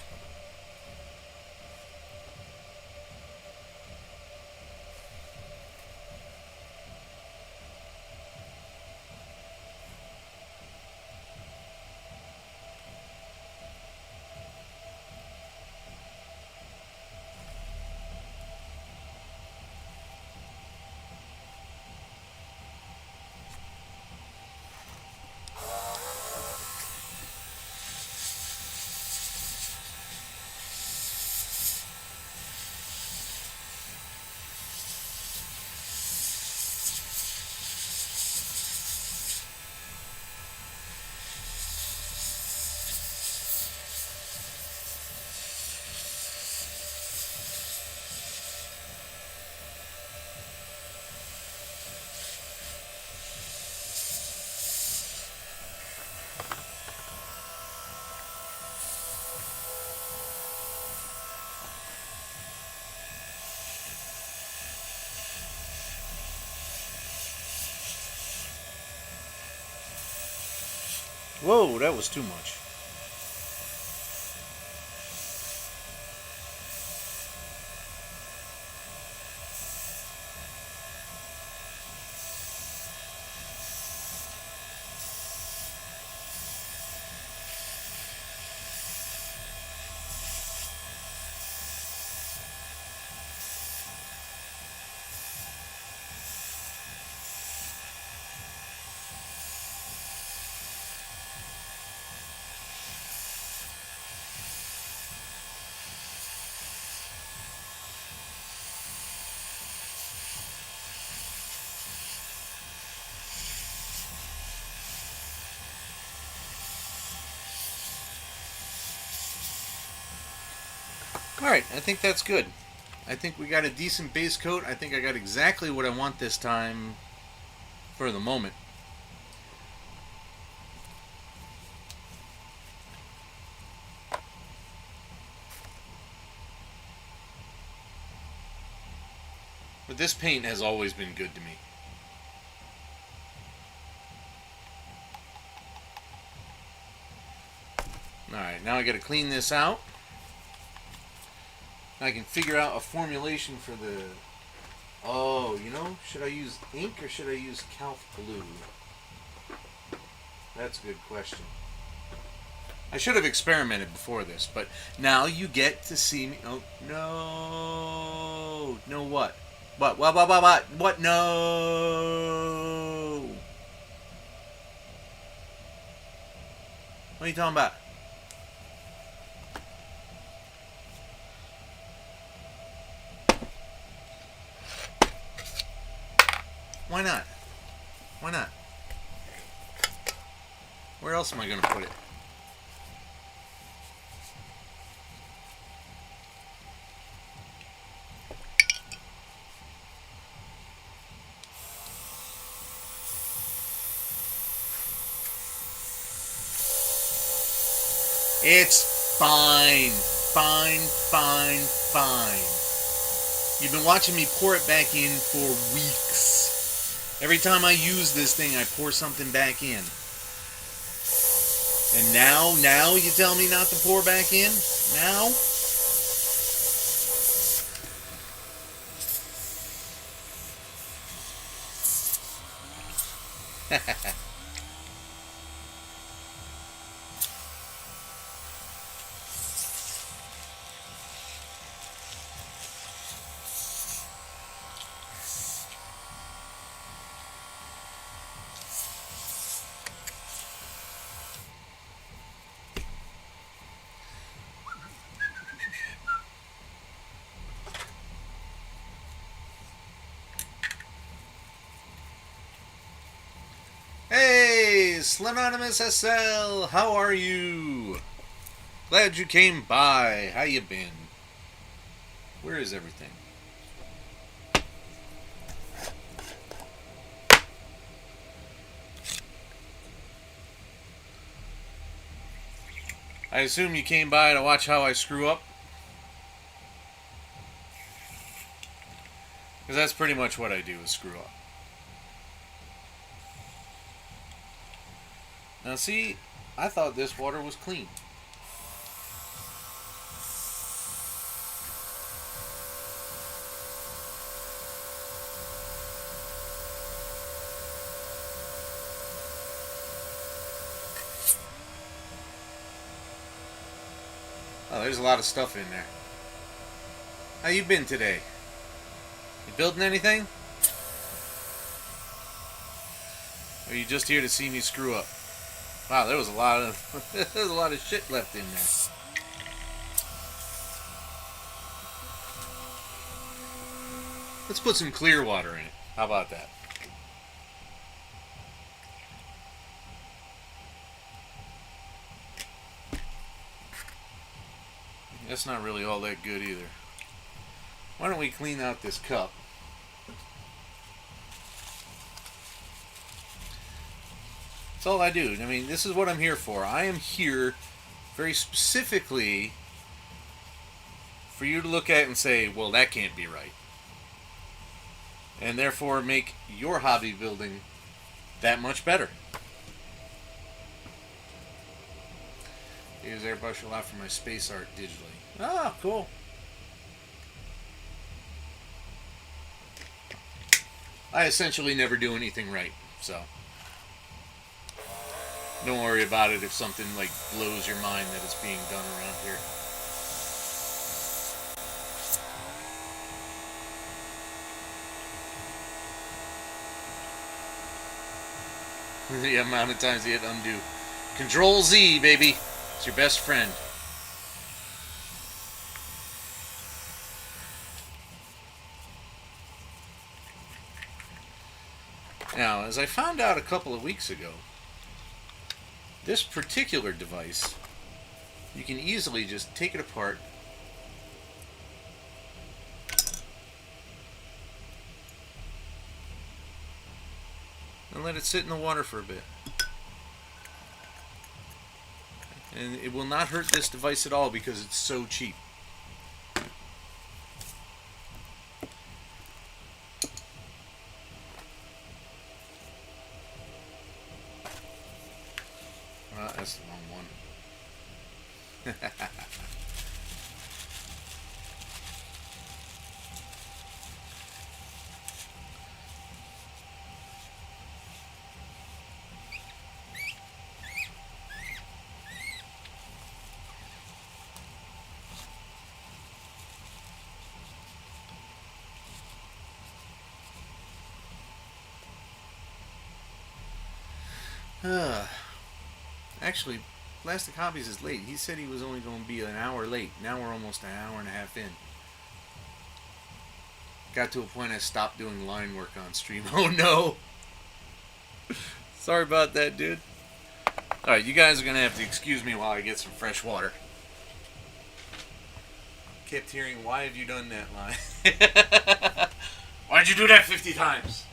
Whoa, that was too much. Alright, I think that's good. I think we got a decent base coat. I think I got exactly what I want this time for the moment. But this paint has always been good to me. Alright, now I gotta clean this out. I can figure out a formulation for the... Oh, you know, should I use ink or should I use calf glue? That's a good question. I should have experimented before this, but now you get to see me. Oh, no. No, what? What? What? No. What are you talking about? Why not? Why not? Where else am I going to put it? It's fine. Fine, fine, fine. You've been watching me pour it back in for weeks. Every time I use this thing, I pour something back in. And now you tell me not to pour back in? Now? Hey, Slimonimus SL, how are you? Glad you came by. How you been? Where is everything? I assume you came by to watch how I screw up? Because that's pretty much what I do, is screw up. Now see, I thought this water was clean. Oh, there's a lot of stuff in there. How you been today? You building anything? Or are you just here to see me screw up? Wow, there was a lot of there's a lot of shit left in there. Let's put some clear water in it. How about that? That's not really all that good either. Why don't we clean out this cup? That's all I do. I mean, this is what I'm here for. I am here very specifically for you to look at and say, well, that can't be right. And therefore make your hobby building that much better. Here's airbrush a lot for my space art digitally. Ah, cool. I essentially never do anything right, so don't worry about it if something like blows your mind that it's being done around here. The amount of times you hit undo. Control Z, baby. It's your best friend. Now, as I found out a couple of weeks ago, this particular device, you can easily just take it apart and let it sit in the water for a bit. And it will not hurt this device at all because it's so cheap. That's the wrong one. Actually, Plastic Hobbies is late. He said he was only going to be an hour late. Now we're almost an hour and a half in. Got to a point I stopped doing line work on stream. Oh no! Sorry about that, dude. Alright, you guys are going to have to excuse me while I get some fresh water. Kept hearing, why have you done that line? Why'd you do that 50 times?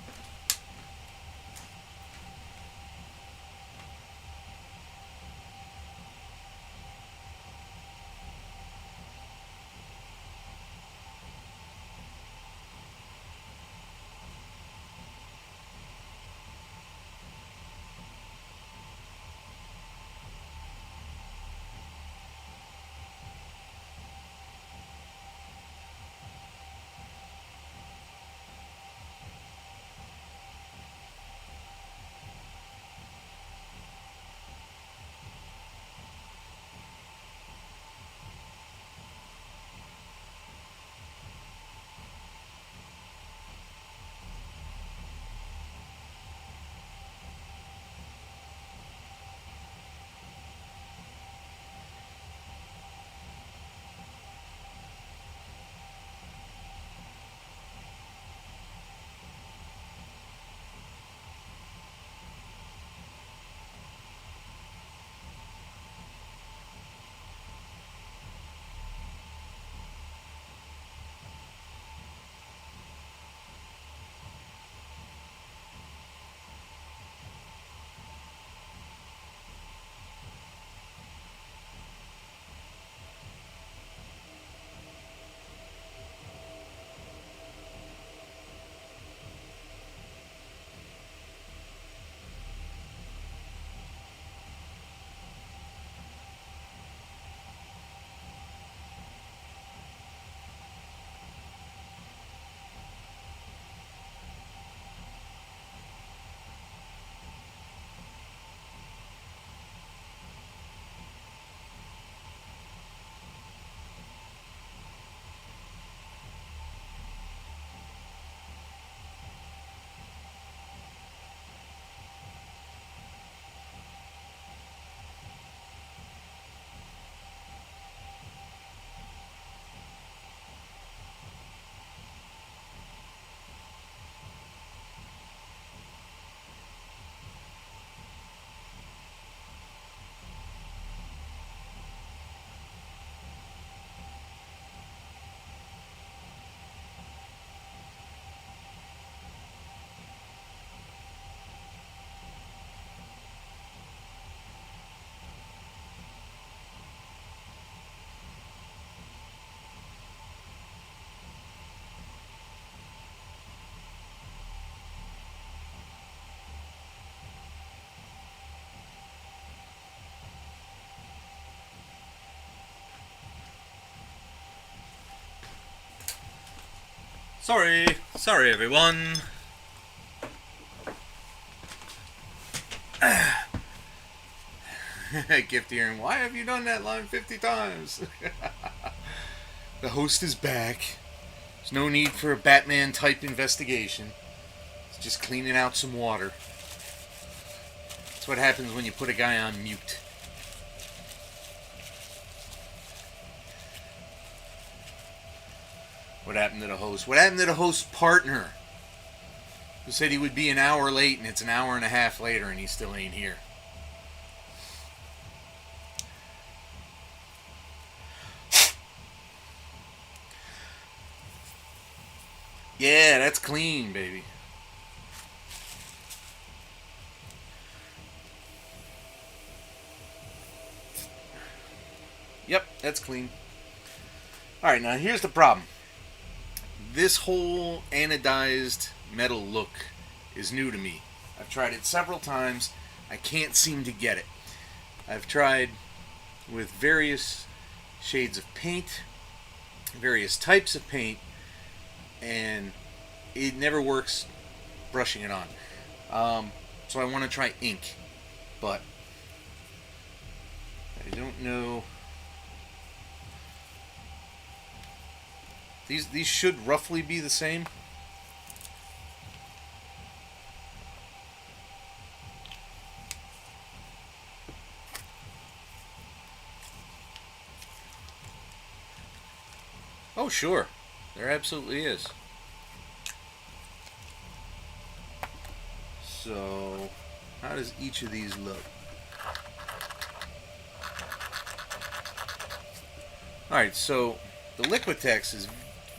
Sorry everyone. Gift hearing, why have you done that line 50 times? The host is back. There's no need for a Batman type investigation. It's just cleaning out some water. That's what happens when you put a guy on mute. What happened to the host? What happened to the host's partner? Who said he would be an hour late and it's an hour and a half later and he still ain't here. Yeah, that's clean, baby. Yep, that's clean. Alright, now here's the problem. This whole anodized metal look is new to me. I've tried it several times. I can't seem to get it. I've tried with various shades of paint, various types of paint, and it never works brushing it on. So I want to try ink, but I don't know. These should roughly be the same. Oh, sure. There absolutely is. So, how does each of these look? Alright, so the Liquitex is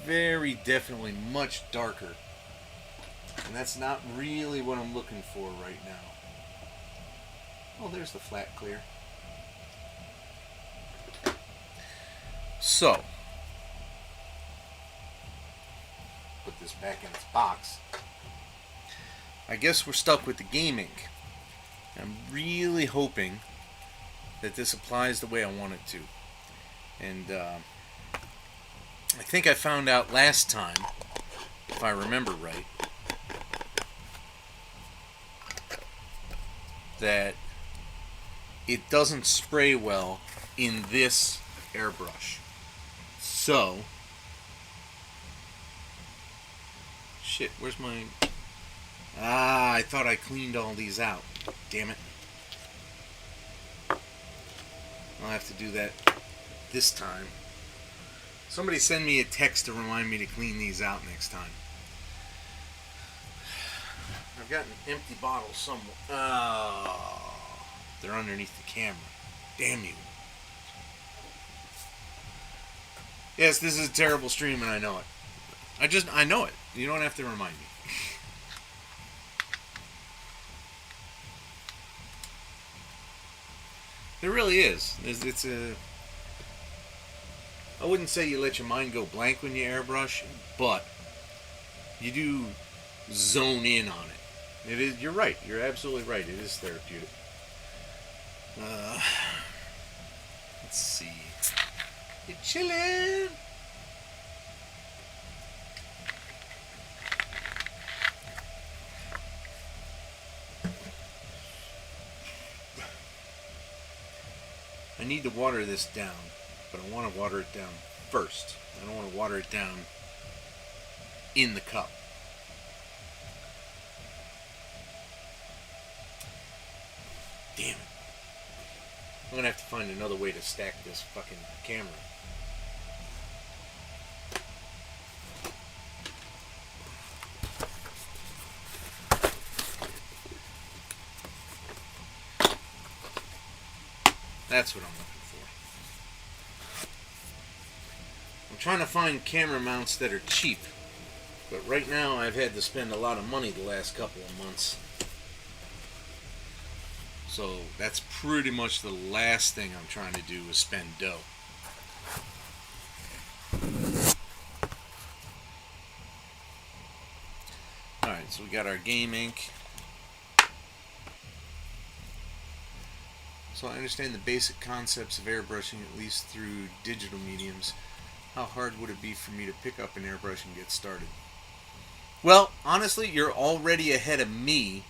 very definitely much darker. And that's not really what I'm looking for right now. Oh, there's the flat clear. So, put this back in its box. I guess we're stuck with the game ink. I'm really hoping that this applies the way I want it to. And I think I found out last time, if I remember right, that it doesn't spray well in this airbrush. So, shit, where's my... I thought I cleaned all these out. Damn it. I'll have to do that this time. Somebody send me a text to remind me to clean these out next time. I've got an empty bottle somewhere. Oh, they're underneath the camera. Damn you. Yes, this is a terrible stream and I know it. I know it. You don't have to remind me. There really is. It's a... I wouldn't say you let your mind go blank when you airbrush, but you do zone in on it. It is. You're right. You're absolutely right. It is therapeutic. Let's see. You're chilling. I need to water this down, but I want to water it down first. I don't want to water it down in the cup. Damn it. I'm going to have to find another way to stack this fucking camera. That's what I'm looking for. I'm trying to find camera mounts that are cheap. But right now I've had to spend a lot of money the last couple of months. So that's pretty much the last thing I'm trying to do is spend dough. Alright, so we got our game ink. So I understand the basic concepts of airbrushing, at least through digital mediums. How hard would it be for me to pick up an airbrush and get started? Well, honestly, you're already ahead of me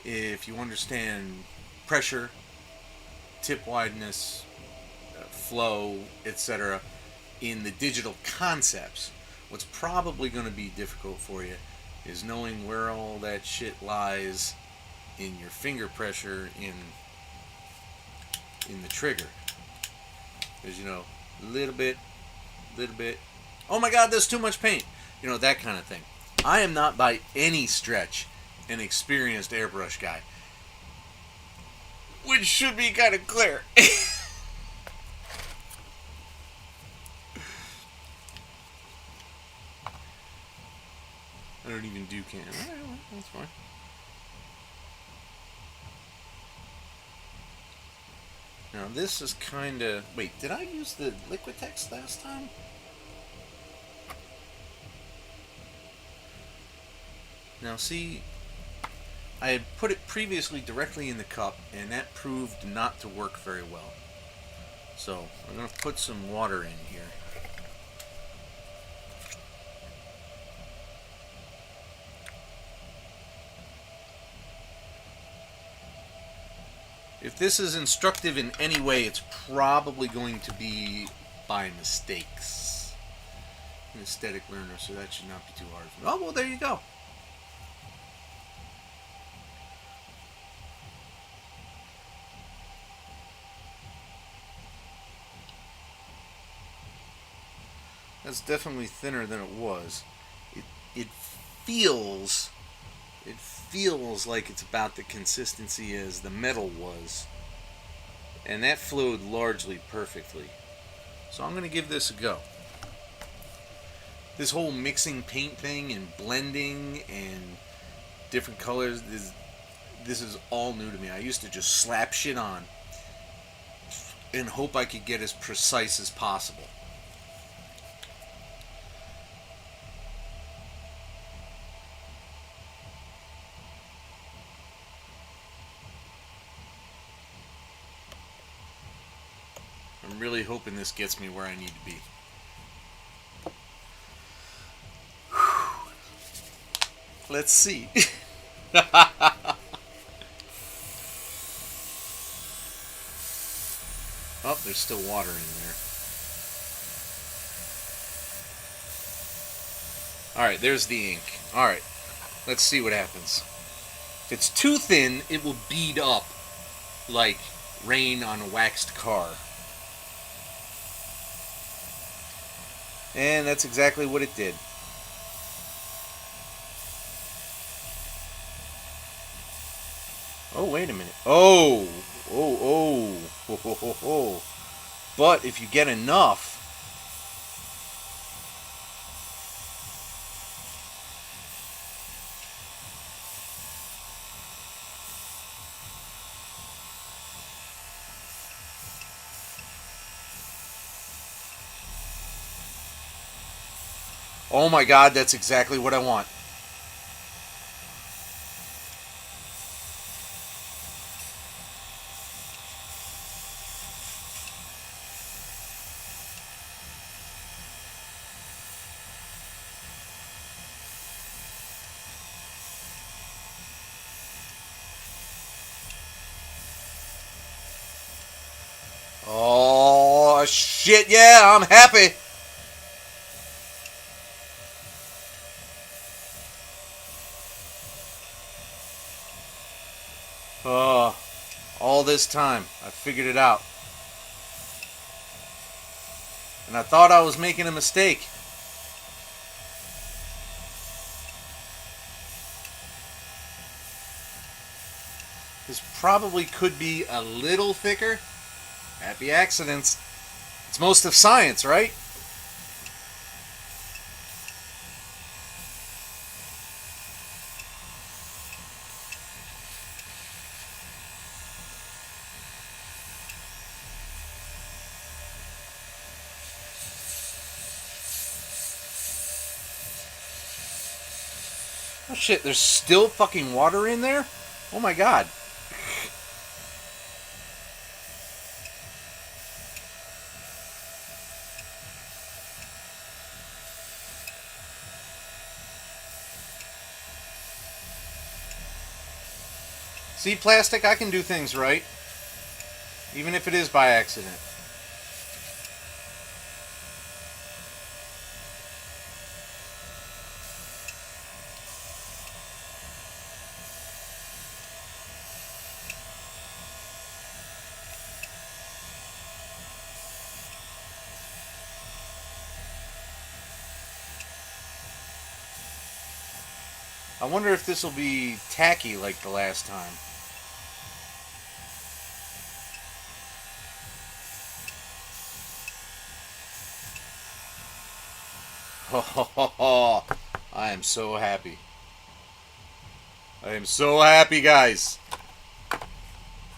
if you understand pressure, tip wideness, flow, etc. in the digital concepts. What's probably going to be difficult for you is knowing where all that shit lies in your finger pressure in the trigger. Because, you know, little bit, oh my god, there's too much paint. You know, that kind of thing. I am not by any stretch an experienced airbrush guy. Which should be kind of clear. I don't even do can. Alright, well, that's fine. Now this is kind of... Wait, did I use the Liquitex last time? Now see, I had put it previously directly in the cup, and that proved not to work very well. So I'm going to put some water in here. If this is instructive in any way, it's probably going to be by mistakes. An aesthetic learner, so that should not be too hard for me. Oh, well, there you go. That's definitely thinner than it was. It feels it feels like it's about the consistency as the metal was. And that flowed largely perfectly. So I'm going to give this a go. This whole mixing paint thing and blending and different colors, this is all new to me. I used to just slap shit on and hope I could get as precise as possible. I'm really hoping this gets me where I need to be. Let's see. Oh, there's still water in there. Alright, there's the ink. Alright, let's see what happens. If it's too thin, it will bead up like rain on a waxed car. And that's exactly what it did. Oh, wait a minute. Oh. But if you get enough, oh my God, that's exactly what I want. Oh, shit, yeah, I'm happy. Oh, all this time, I figured it out. And I thought I was making a mistake. This probably could be a little thicker. Happy accidents. It's most of science, right? Oh shit, there's still fucking water in there? Oh my God. See, plastic, I can do things right. Even if it is by accident. I wonder if this will be tacky like the last time. Oh, I am so happy. I am so happy, guys.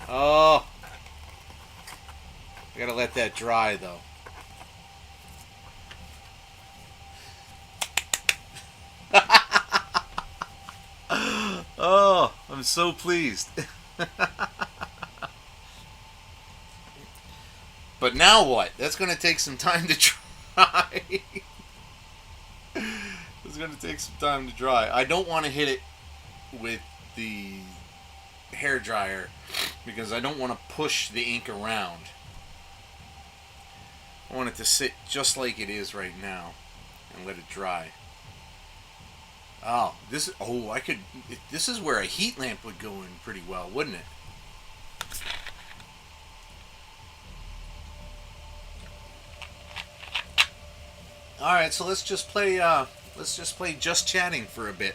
Oh. I gotta let that dry, though. Oh, I'm so pleased. But now what? That's gonna take some time to dry. It's gonna take some time to dry. I don't want to hit it with the hair dryer because I don't want to push the ink around. I want it to sit just like it is right now and let it dry. Oh, this is where a heat lamp would go in pretty well, wouldn't it? All right, so let's just play. Just chatting for a bit.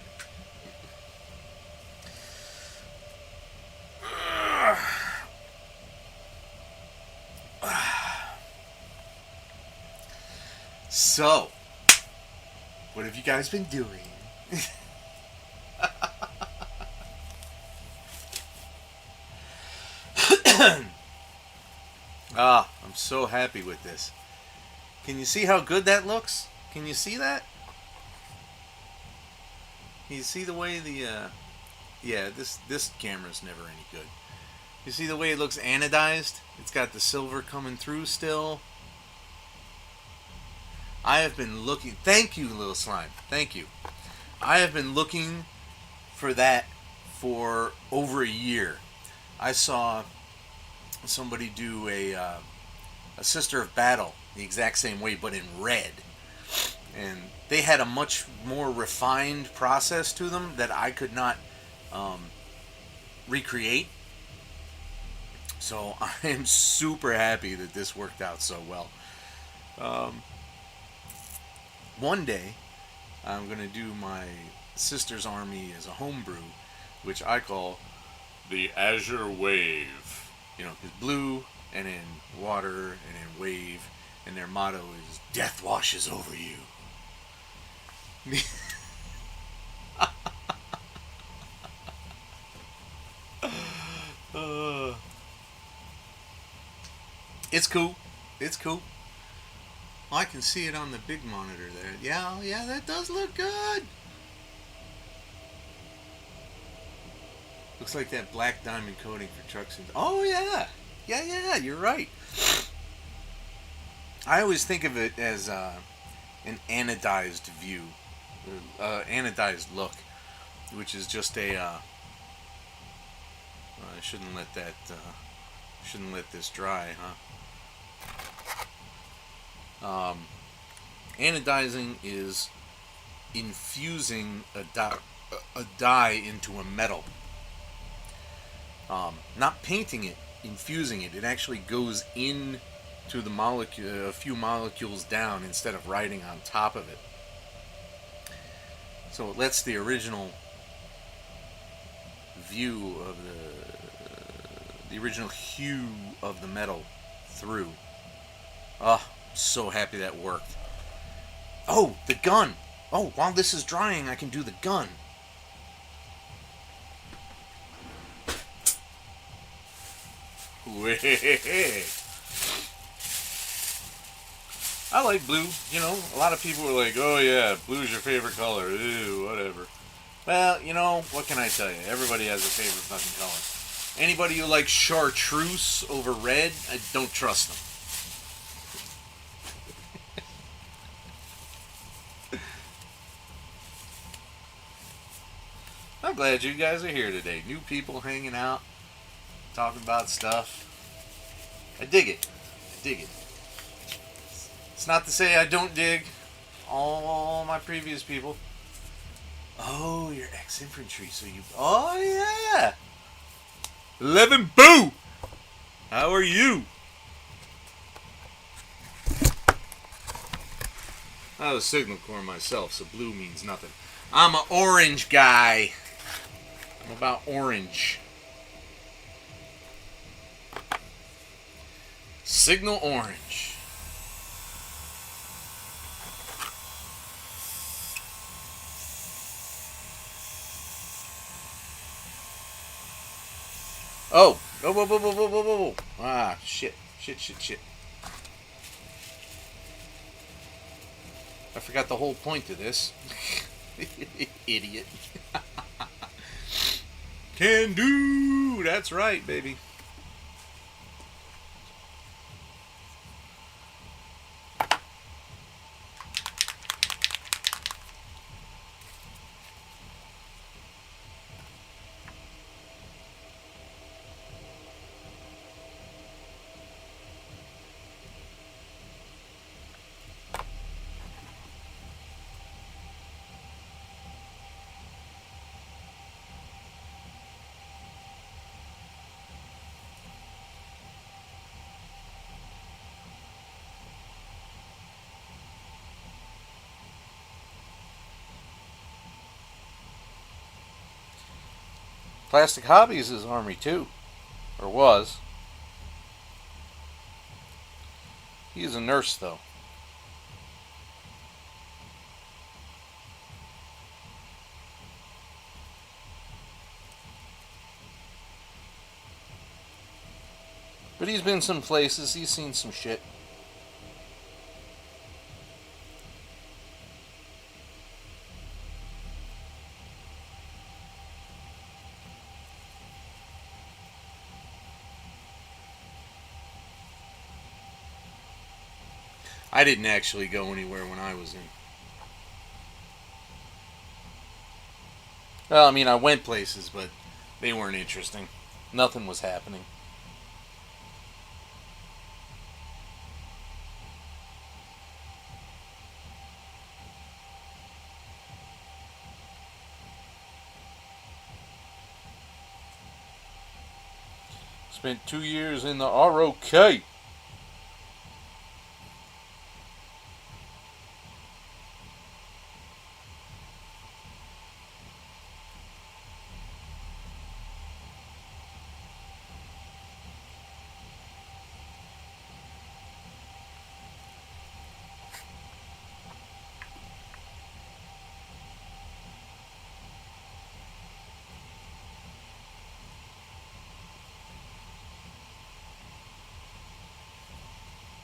So, what have you guys been doing? I'm so happy with this. Can you see how good that looks? Can you see that? Can you see the way the yeah, this camera's never any good. You see the way it looks anodized? It's got the silver coming through still. I have been looking. Thank you, little slime. Thank you. I have been looking for that for over a year. I saw somebody do a Sister of Battle the exact same way, but in red, and they had a much more refined process to them that I could not recreate. So I am super happy that this worked out so well. One day, I'm going to do my sister's army as a homebrew, which I call the Azure Wave. You know, it's blue, and then water, and then wave, and their motto is "Death washes over you." It's cool. It's cool. I can see it on the big monitor there. Yeah, that does look good. Looks like that black diamond coating for trucks. Oh, yeah. Yeah, you're right. I always think of it as an anodized view, anodized look, which is just a. I shouldn't let that. Shouldn't let this dry, huh? Anodizing is infusing a dye into a metal. Not painting it, infusing it. It actually goes in to the molecule, a few molecules down, instead of riding on top of it. So it lets the original view of the original hue of the metal through. Oh, so happy that worked. Oh, the gun. Oh, while this is drying, I can do the gun. I like blue. You know, a lot of people are like, oh yeah, blue's your favorite color. Ew, whatever. Well, you know, what can I tell you? Everybody has a favorite fucking color. Anybody who likes chartreuse over red, I don't trust them. I'm glad you guys are here today. New people hanging out, talking about stuff. I dig it. I dig it. It's not to say I don't dig all my previous people. Oh, you're ex-infantry, so you... Oh, yeah! 11 Boo! How are you? I was Signal Corps myself, so blue means nothing. I'm an orange guy. I'm about orange. Signal orange. Oh! Whoa. Ah, shit. I forgot the whole point to this. Idiot. Can do! That's right, baby. Plastic Hobbies is Army too. Or was. He is a nurse though. But he's been some places, he's seen some shit. I didn't actually go anywhere when I was in. Well, I mean, I went places, but they weren't interesting. Nothing was happening. Spent 2 years in the ROK.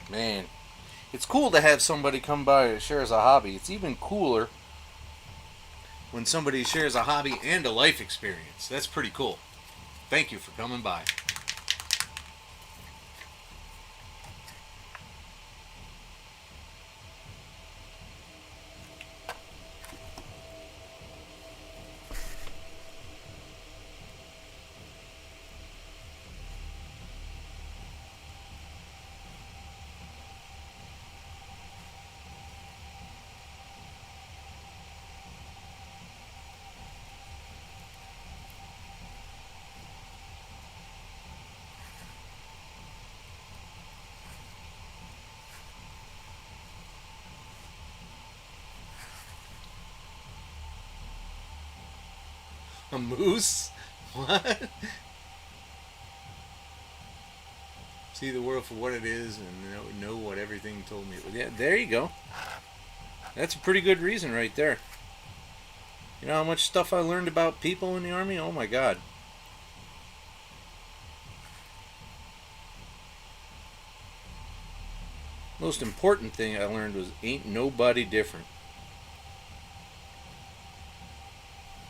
Man, it's cool to have somebody come by that shares a hobby. It's even cooler when somebody shares a hobby and a life experience. That's pretty cool. Thank you for coming by. A moose? What? See the world for what it is and know what everything told me. Yeah, there you go. That's a pretty good reason right there. You know how much stuff I learned about people in the Army? Oh my God. Most important thing I learned was ain't nobody different.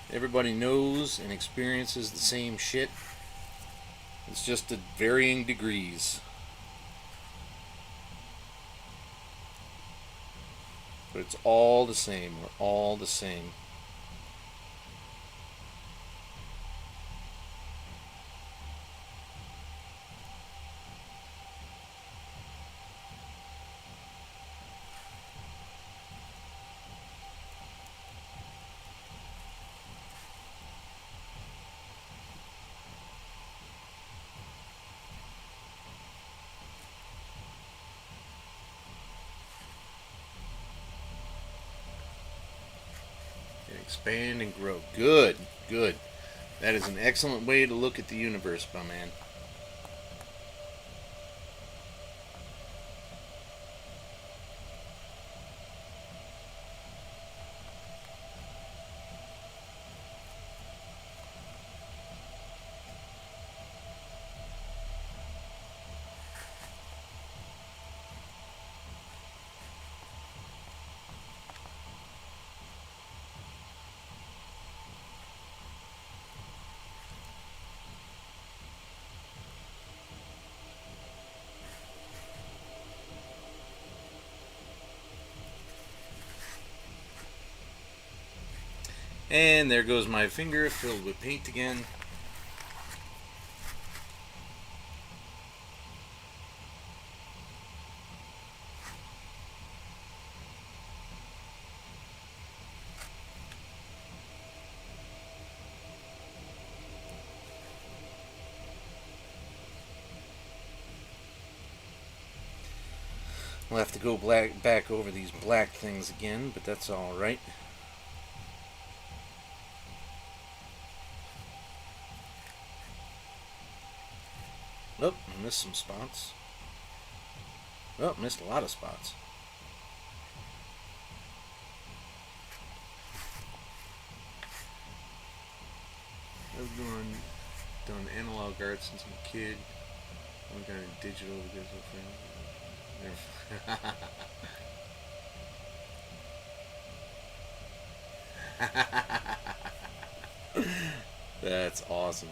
Everybody knows and experiences the same shit. It's just at varying degrees. But it's all the same. We're all the same. Expand and grow. Good, good. That is an excellent way to look at the universe, my man. And there goes my finger filled with paint again. We'll have to go back over these black things again, but that's alright. Oh, I missed some spots. Oh, missed a lot of spots. I've done analog art since I'm a kid. I'm kind of digital because of That's awesome.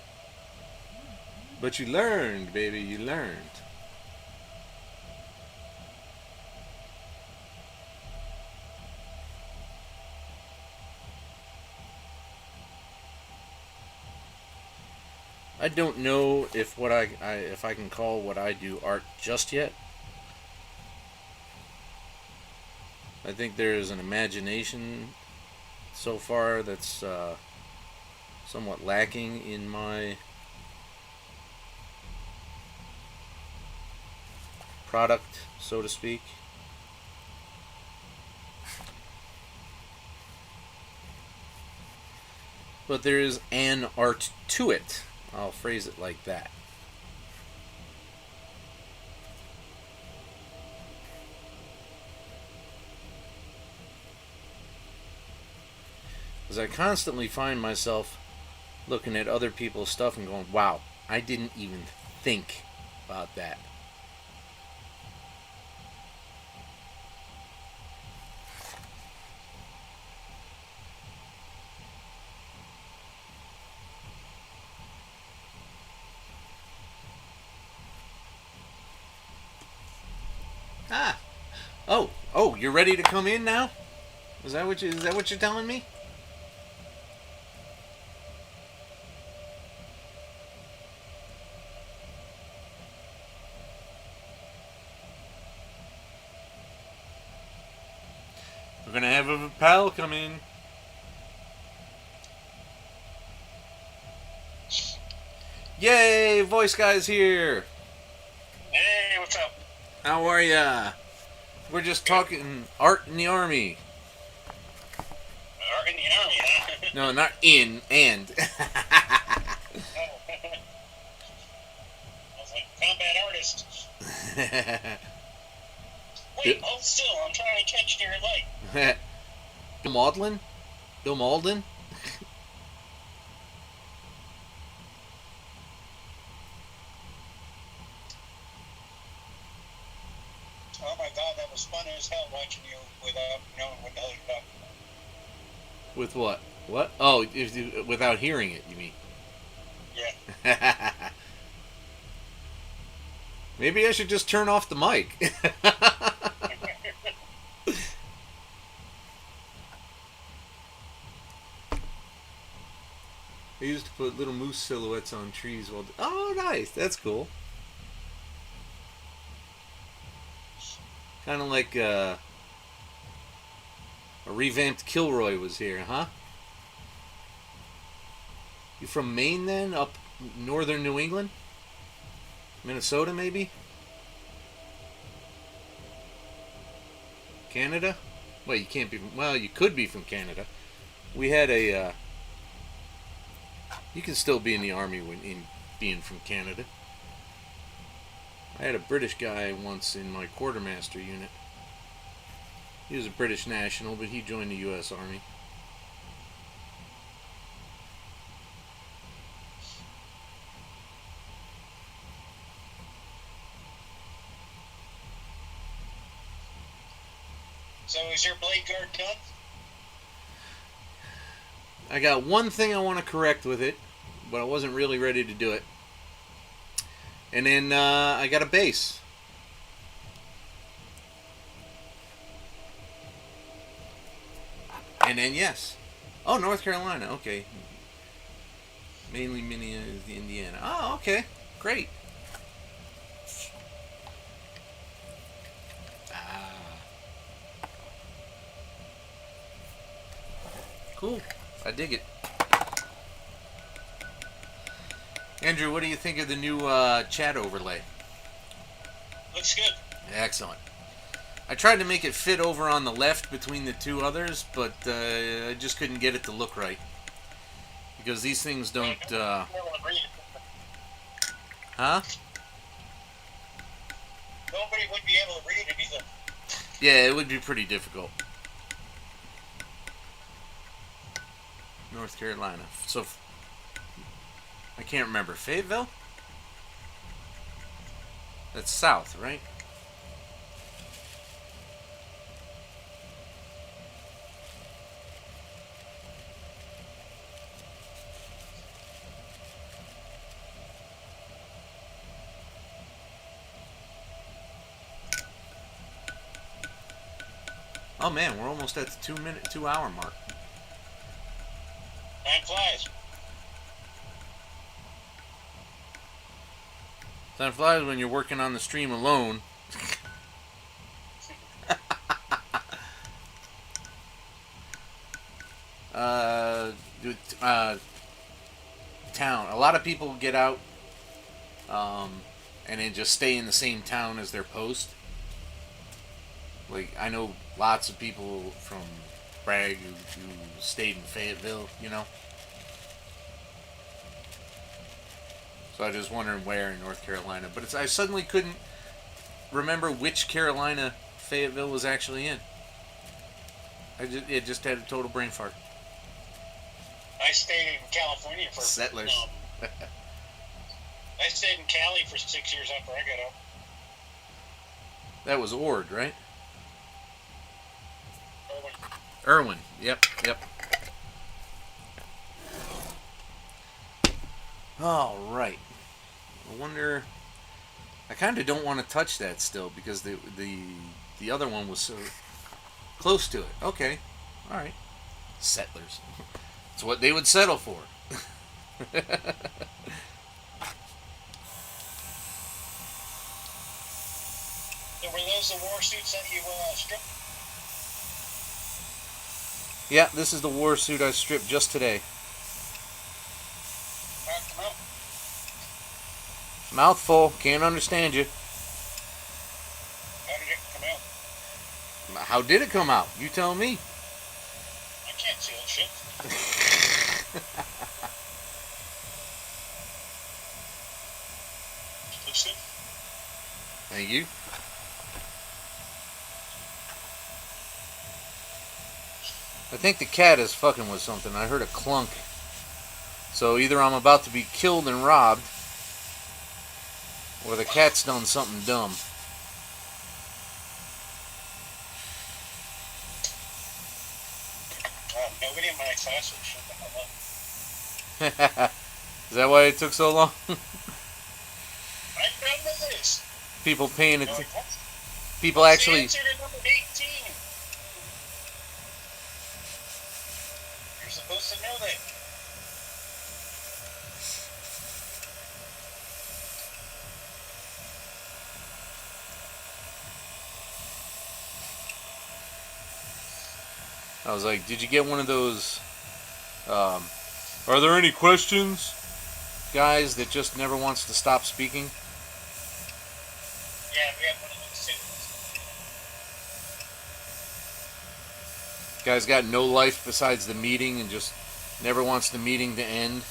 But you learned, baby, you learned. I don't know if if I can call what I do art just yet. I think there is an imagination so far that's somewhat lacking in my product, so to speak. But there is an art to it. I'll phrase it like that. Because I constantly find myself looking at other people's stuff and going, wow, I didn't even think about that. Ah. Oh, you're ready to come in now? Is that what you're telling me? We're gonna have a pal come in. Yay! Voice Guy's here. Hey, what's up? How are ya? We're just talking art in the army. Art in the army, huh? No, not in, and. Oh. I was like, combat artist. Wait, hold still. I'm trying to catch your light. Bill Maudlin? Bill Malden? Oh my god, that was fun as hell watching you without knowing what the hell you're talking about. With what? What? Oh, without hearing it, you mean? Yeah. Maybe I should just turn off the mic. I used to put little moose silhouettes on trees while... Oh, nice. That's cool. Kind of like a revamped Kilroy was here, huh? You from Maine then? Up northern New England? Minnesota, maybe? Canada? Well, you can't be... Well, you could be from Canada. We had a... You can still be in the army when being from Canada. I had a British guy once in my quartermaster unit. He was a British national, but he joined the U.S. Army. So is your Bladeguard done? I got one thing I want to correct with it, but I wasn't really ready to do it. And then I got a base. And then yes. Oh, North Carolina. Okay. Mainly Indiana. Oh, okay. Great. Cool. I dig it. Andrew, what do you think of the new chat overlay? Looks good. Excellent. I tried to make it fit over on the left between the two others, but I just couldn't get it to look right. Because these things don't... Huh? nobody would be able to read it either. Yeah, it would be pretty difficult. North Carolina. So, I can't remember. Fayetteville? That's south, right? Oh man, we're almost at the 2 hour mark. Time flies. Time flies when you're working on the stream alone. uh, Town. A lot of people get out and then just stay in the same town as their post. Like, I know lots of people from Bragg who stayed in Fayetteville, you know. So I was just wondering where in North Carolina. But I suddenly couldn't remember which Carolina Fayetteville was actually in. It just had a total brain fart. I stayed in California for... Settlers. I stayed in Cali for 6 years after I got out. That was Ord, right? Irwin. Irwin. Yep. All right. I wonder. I kind of don't want to touch that still because the other one was so close to it. Okay. All right. Settlers. It's what they would settle for. So were those the war suits that you stripped? Yeah, this is the war suit I stripped just today. Come out. Mouthful, can't understand you. How did it come out? How did it come out? You tell me. I can't see that shit. Looks good. Thank you. I think the cat is fucking with something. I heard a clunk. So either I'm about to be killed and robbed, or the cat's done something dumb. Nobody in my class would shut the hell up. Is that why it took so long? I'm done with this. People paying it. No, People what's actually. the answer to number 18? You're supposed to know that. I was like, did you get one of those? Are there any questions? Guys that just never wants to stop speaking. Yeah, we have one of those too. Guy's got no life besides the meeting and just never wants the meeting to end.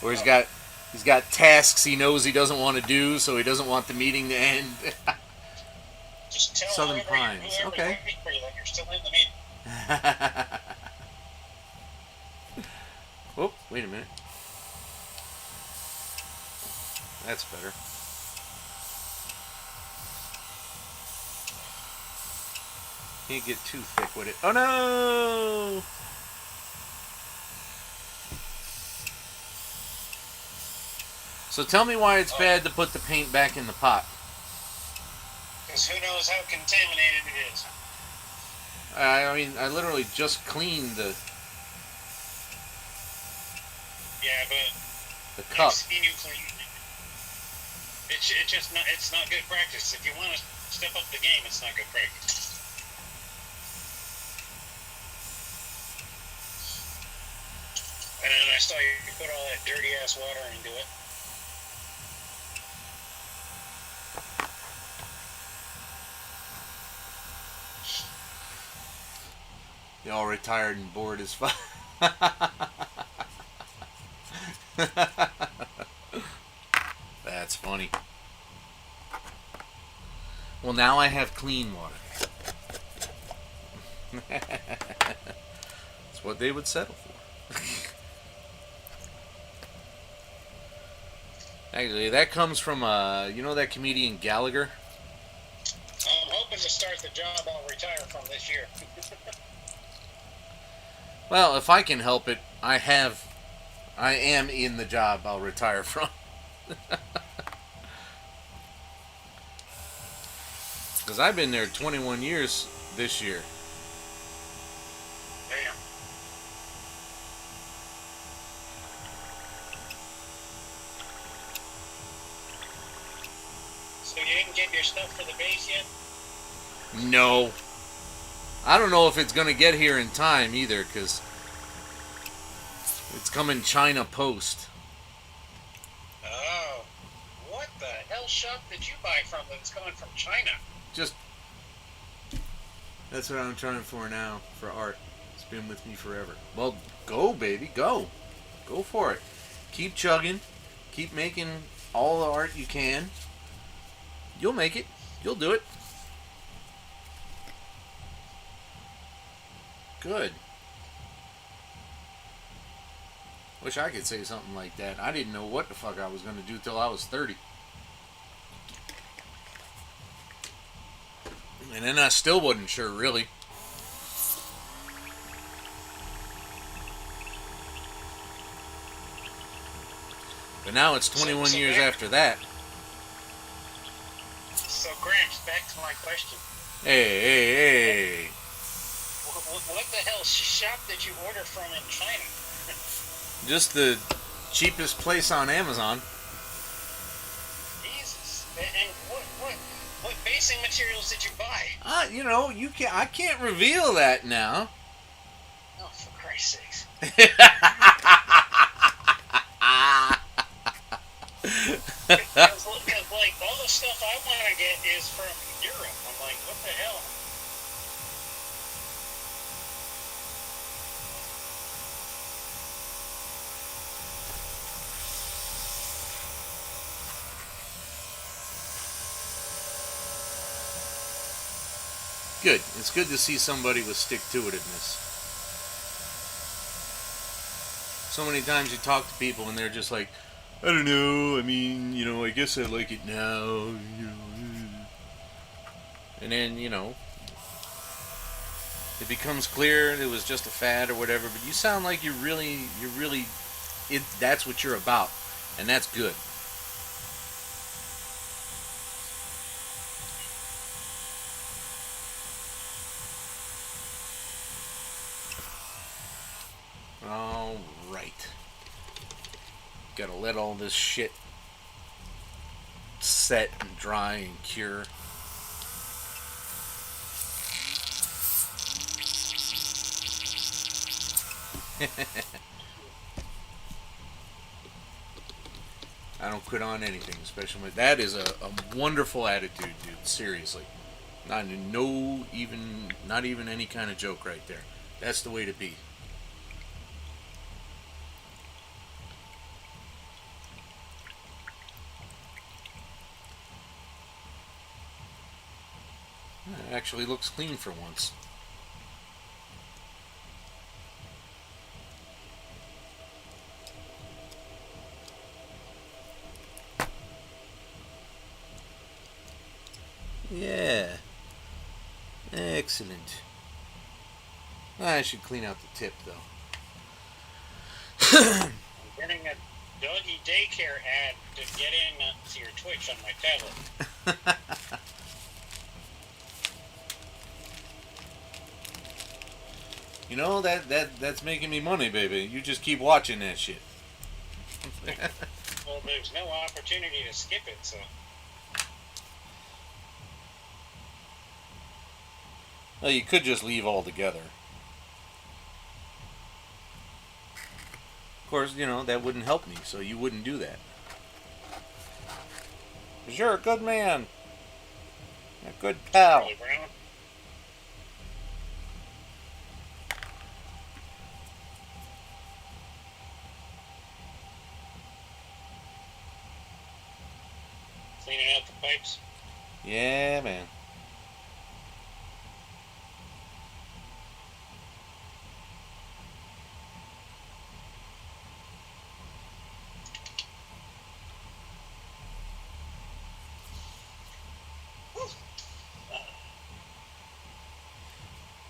Or he's got tasks he knows he doesn't want to do, so he doesn't want the meeting to end. Just tell Southern whoever Pines, whoever's okay. waiting for you that you're still in the meeting. Oh, wait a minute. That's better. Can't get too thick with it. Oh no! So tell me why it's bad to put the paint back in the pot. Because who knows how contaminated it is. I mean, I literally just cleaned the Yeah, but cup. I've seen you clean it. It's not good practice. If you want to step up the game, it's not good practice. And then I saw you put all that dirty ass water into it. You're all retired and bored as fuck. That's funny. Well, now I have clean water. That's what they would settle for. Actually, that comes from, you know that comedian Gallagher? I'm hoping to start the job I'll retire from this year. Well, if I can help it, I am in the job I'll retire from. Because I've been there 21 years this year. Damn. So you didn't get your stuff for the base yet? No. I don't know if it's going to get here in time either, because it's coming China Post. Oh. What the hell shop did you buy from that's coming from China? That's what I'm trying for now, for art. It's been with me forever. Well, go, baby, go. Go for it. Keep chugging. Keep making all the art you can. You'll make it. You'll do it. Good. Wish I could say something like that. I didn't know what the fuck I was going to do till I was 30. And then I still wasn't sure, really. But now it's 21 years after that. So, Gramps, back to my question. Hey. What the hell shop did you order from in China? Just the cheapest place on Amazon. Jesus. And what basing materials did you buy? I can't reveal that now. Oh, for Christ's sakes. Because, like, all the stuff I want to get is from Europe. I'm like, what the hell? Good. It's good to see somebody with stick-to-itiveness. So many times you talk to people and they're just like, I don't know, I mean, I guess I like it now, And then, it becomes clear it was just a fad or whatever, but you sound like that's what you're about, and that's good. All right. Gotta let all this shit set and dry and cure. I don't quit on anything, especially when that is a wonderful attitude, dude. Seriously, not even any kind of joke right there. That's the way to be. It actually looks clean for once. Yeah. Excellent. I should clean out the tip, though. I'm getting a doggy daycare ad to get in to your Twitch on my tablet. That's making me money, baby. You just keep watching that shit. Well, there's no opportunity to skip it, so. Well, you could just leave altogether. Of course, that wouldn't help me, so you wouldn't do that. 'Cause you're a good man. A good pal. Charlie Brown. Cleaning out the pipes. Yeah, man.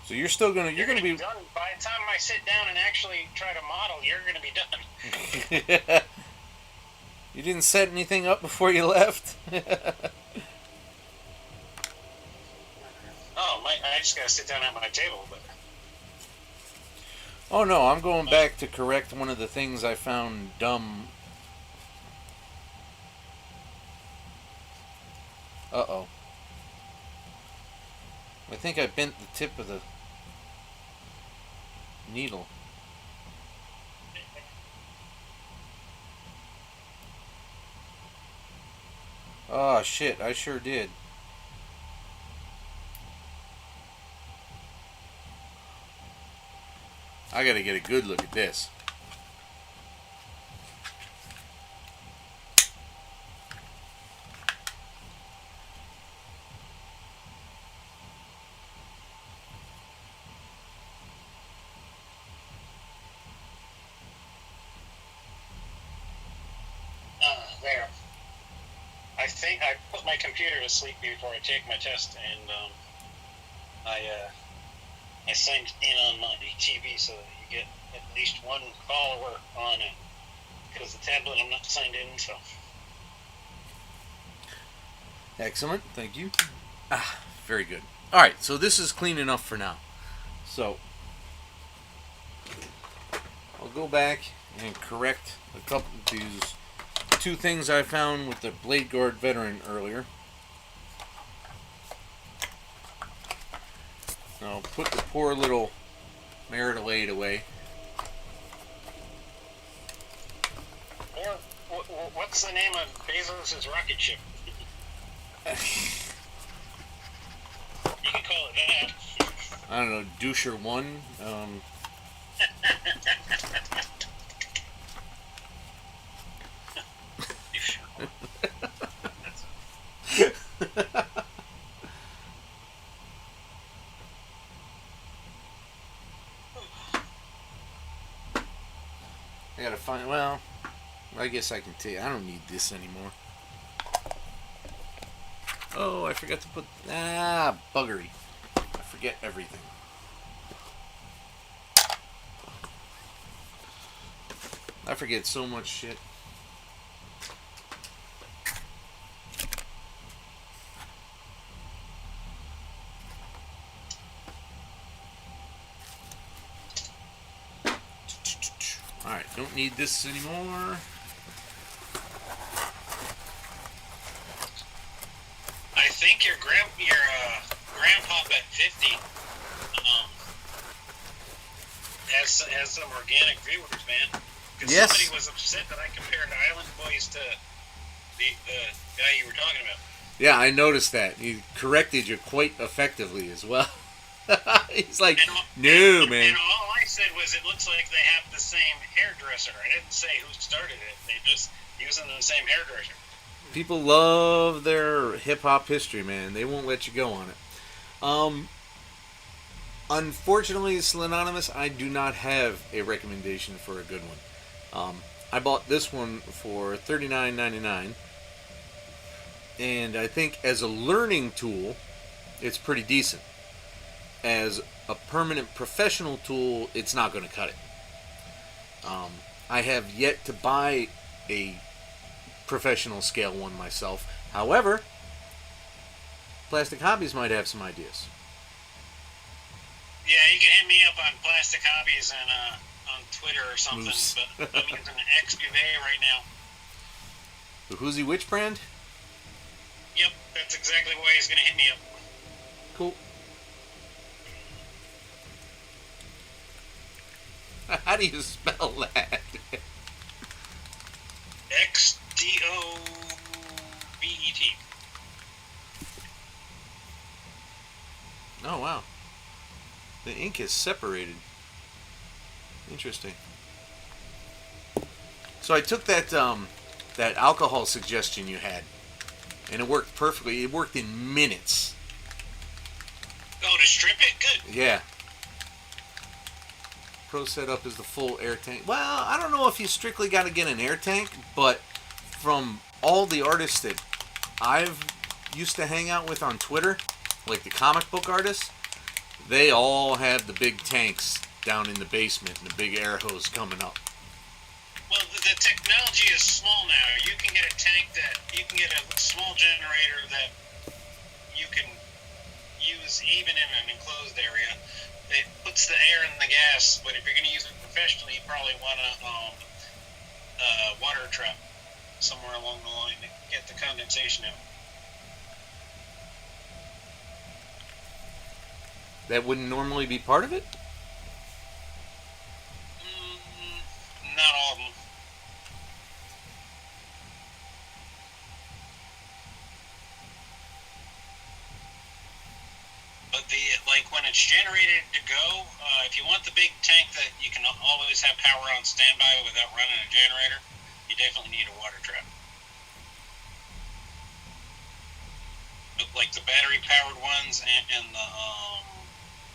So you're still gonna you're gonna be done by the time I sit down and actually try to model. You're gonna be done. You didn't set anything up before you left? Oh, I just gotta sit down at my table. But Oh no, I'm going back to correct one of the things I found dumb. Uh-oh. I think I bent the tip of the needle. Oh shit, I sure did. I gotta get a good look at this. there. I think I put my computer to sleep before I take my test, and I signed in on my TV so that you get at least one follower on it, because the tablet I'm not signed in, so. Excellent, thank you. Very good. Alright, so this is clean enough for now. So, I'll go back and correct a couple of these two things I found with the Bladeguard veteran earlier. I'll put the poor little marital aid away. Or, what's the name of Bezos' rocket ship? You can call it that. I don't know, Doucher 1. I gotta find, well, I guess I can tell you, I don't need this anymore. Oh, I forgot to put, buggery. I forget everything. I forget so much shit. Alright, don't need this anymore. I think your grandpop at 50 has some organic viewers, man. Because Yes. somebody was upset that I compared Island Boys to the guy you were talking about. Yeah, I noticed that. He corrected you quite effectively as well. He's like, no, man. And all I said was it looks like they have the same hairdresser. I didn't say who started it. They just using the same hairdresser. People love their hip-hop history, man. They won't let you go on it. Unfortunately, Synonymous, I do not have a recommendation for a good one. I bought this one for $39.99, and I think as a learning tool, it's pretty decent. As a permanent professional tool, it's not going to cut it. I have yet to buy a professional scale one myself. However, Plastic Hobbies might have some ideas. Yeah, you can hit me up on Plastic Hobbies and on Twitter or something. Moose. But I'm using an XBV right now. The Who's which brand? Yep, that's exactly why he's going to hit me up. Cool. How do you spell that? XDOBET. Oh, wow. The ink is separated. Interesting. So I took that that alcohol suggestion you had, and it worked perfectly. It worked in minutes. Oh, to strip it? Good. Yeah. Pro setup is the full air tank. Well, I don't know if you strictly got to get an air tank, but from all the artists that I've used to hang out with on Twitter, like the comic book artists, they all have the big tanks down in the basement and the big air hose coming up. Well, the technology is small now. You can get a tank you can get a small generator that you can use even in an enclosed area. It puts the air in the gas, but if you're going to use it professionally, you probably want a water trap somewhere along the line to get the condensation out. That wouldn't normally be part of it? Not all of them. But when it's generated to go, if you want the big tank that you can always have power on standby without running a generator, you definitely need a water trap. But like the battery powered ones and the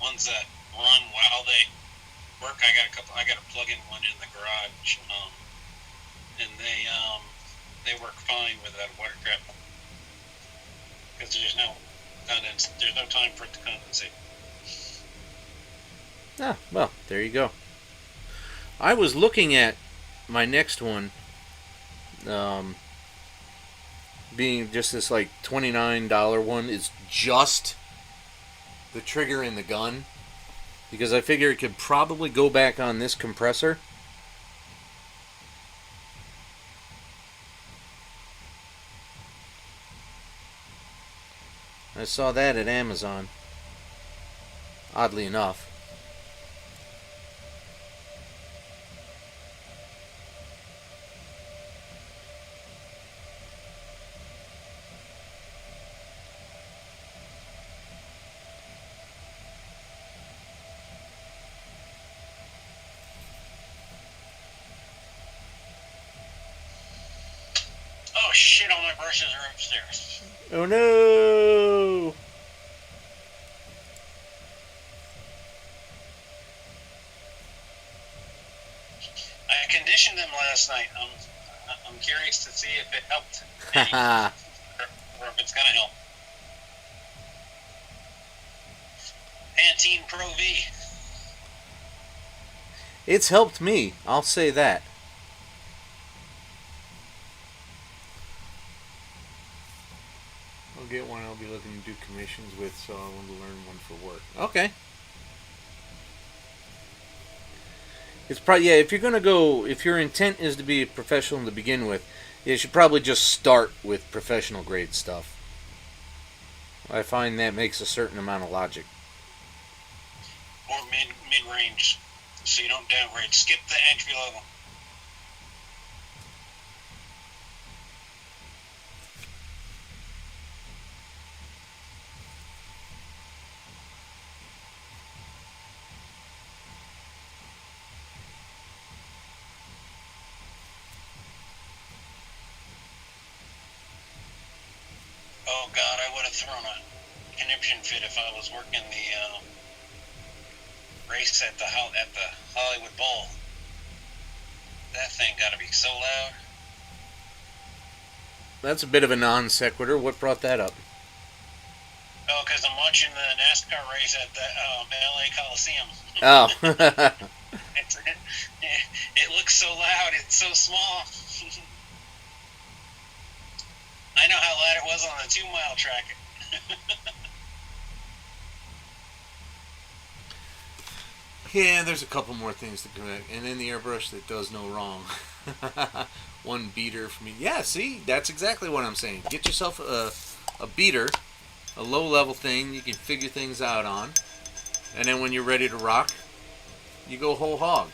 ones that run while they work, I got a plug-in one in the garage, and they work fine without a water trap because there's no time for it to condensate. Ah, well, there you go. I was looking at my next one, being just this like $29 one. It's just the trigger and the gun, because I figure it could probably go back on this compressor. I saw that at Amazon, oddly enough. Oh shit, all my brushes are upstairs. Oh no! I conditioned them last night. I'm curious to see if it helped Haha. or if it's gonna help. Pantene Pro V. It's helped me, I'll say that. I'll get one I'll be looking to do commissions with, so I want to learn one for work. Okay. It's probably, yeah, if you're going to go, if your intent is to be a professional to begin with, you should probably just start with professional grade stuff. I find that makes a certain amount of logic. Or mid-range, so you don't downgrade. Skip the entry level. Oh God, I would have thrown a conniption fit if I was working the race at the Hollywood Bowl. That thing got to be so loud. That's a bit of a non sequitur. What brought that up? Oh, because I'm watching the NASCAR race at the LA Coliseum. Oh. It looks so loud. It's so small. I know how loud it was on the 2-mile track. Yeah, there's a couple more things to correct. And then the airbrush that does no wrong. One beater for me. Yeah, see? That's exactly what I'm saying. Get yourself a beater, a low-level thing you can figure things out on. And then when you're ready to rock, you go whole hog.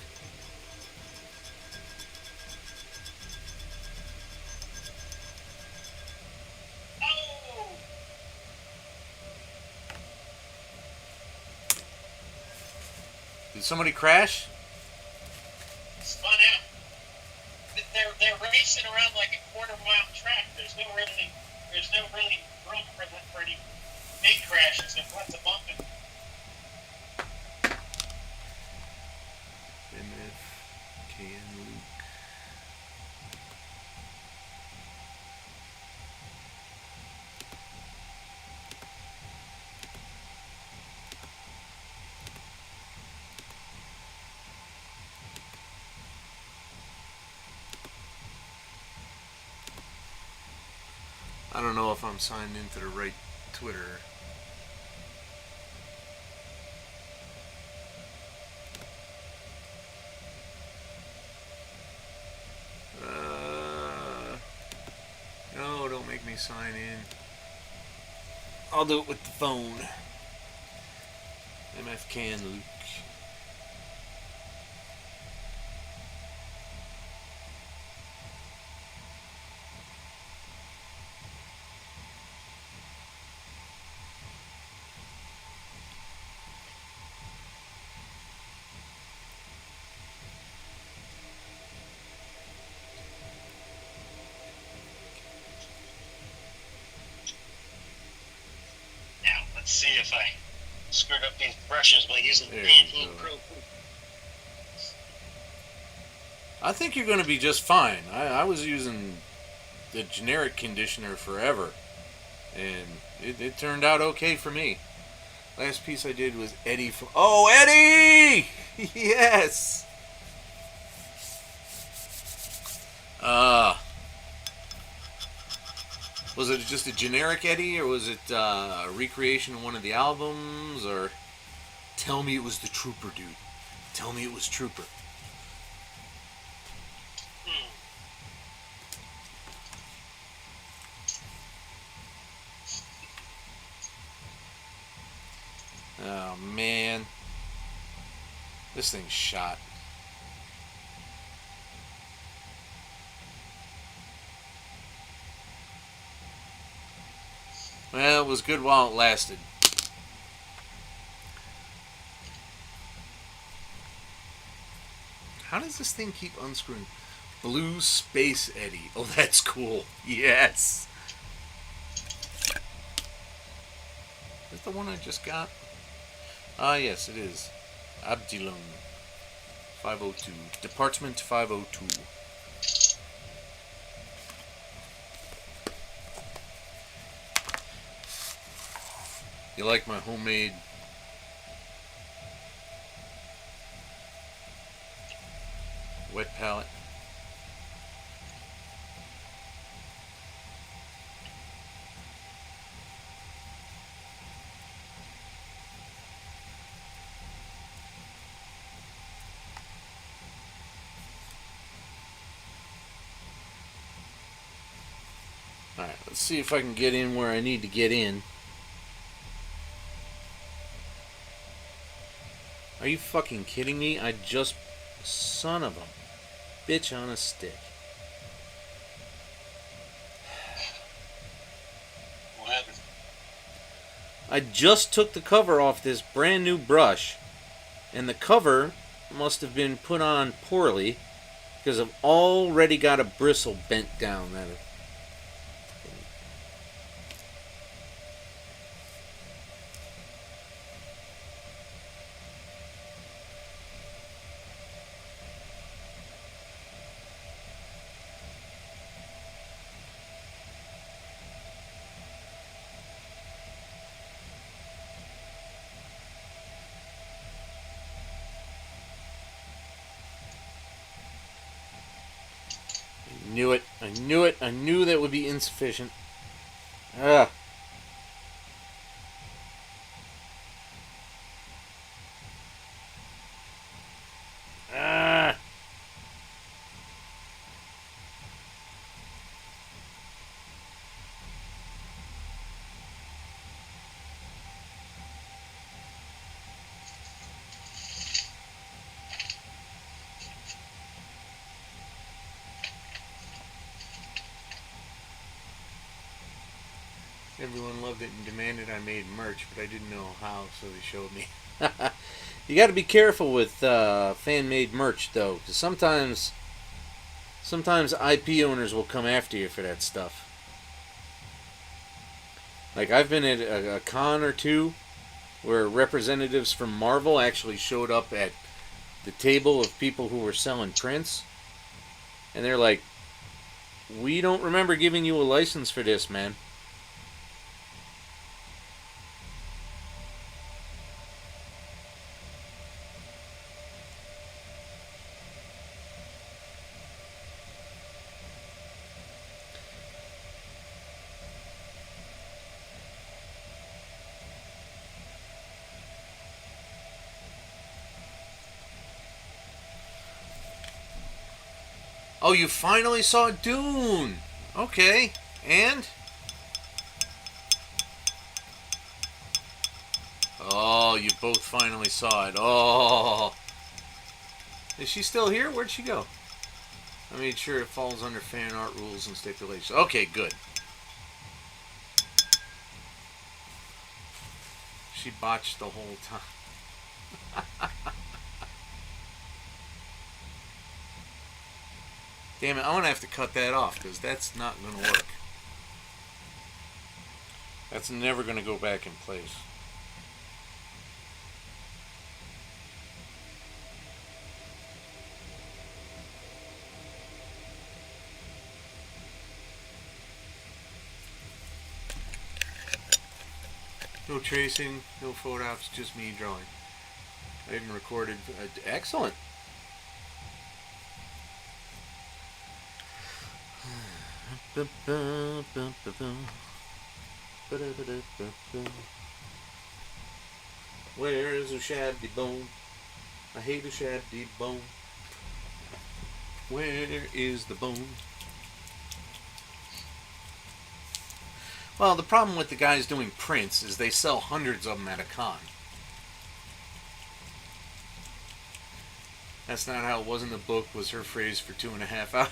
Did somebody crash? Spun out. They're racing around like a quarter-mile track. There's no real crashes and what's a bumping. MF, KN Luke. I don't know if I'm signed into the right Twitter. No, don't make me sign in. I'll do it with the phone. MFK and Luke. Now, let's see if I screwed up these brushes by using the There Pantene we go. Pro. I think you're going to be just fine. I was using the generic conditioner forever, and it turned out okay for me. Last piece I did was Eddie from... Oh, Eddie! Yes! Was it just a generic Eddie, or was it a recreation of one of the albums, or... Tell me it was the Trooper, dude. Tell me it was Trooper. Oh, man. This thing's shot. Well, it was good while it lasted. How does this thing keep unscrewing? Blue Space Eddie. Oh, that's cool. Yes. Is that the one I just got? Ah, yes, it is. Abdilon 502. Department 502. You like my homemade wet palette? Alright, let's see if I can get in where I need to get in. Are you fucking kidding me? I just... Son of a bitch on a stick. What happened? I just took the cover off this brand new brush, and the cover must have been put on poorly because I've already got a bristle bent down. Knew it. I knew it. I knew that would be insufficient. Ah. Ah. Everyone loved it and demanded I made merch, but I didn't know how, so they showed me. You got to be careful with fan-made merch, though, because sometimes IP owners will come after you for that stuff. Like, I've been at a con or two where representatives from Marvel actually showed up at the table of people who were selling prints, and they're like, "We don't remember giving you a license for this, man." Oh, you finally saw Dune. Okay, and? Oh, you both finally saw it. Oh. Is she still here? Where'd she go? I made sure it falls under fan art rules and stipulations. Okay, good. She botched the whole time. Damn it, I'm going to have to cut that off because that's not going to work. That's never going to go back in place. No tracing, no photo ops, just me drawing. I even recorded. Excellent. Where is the shabby bone? I hate the shabby bone. Where is the bone? Well, the problem with the guys doing prints is they sell hundreds of them at a con. That's not how it was in the book, was her phrase for 2.5 hours.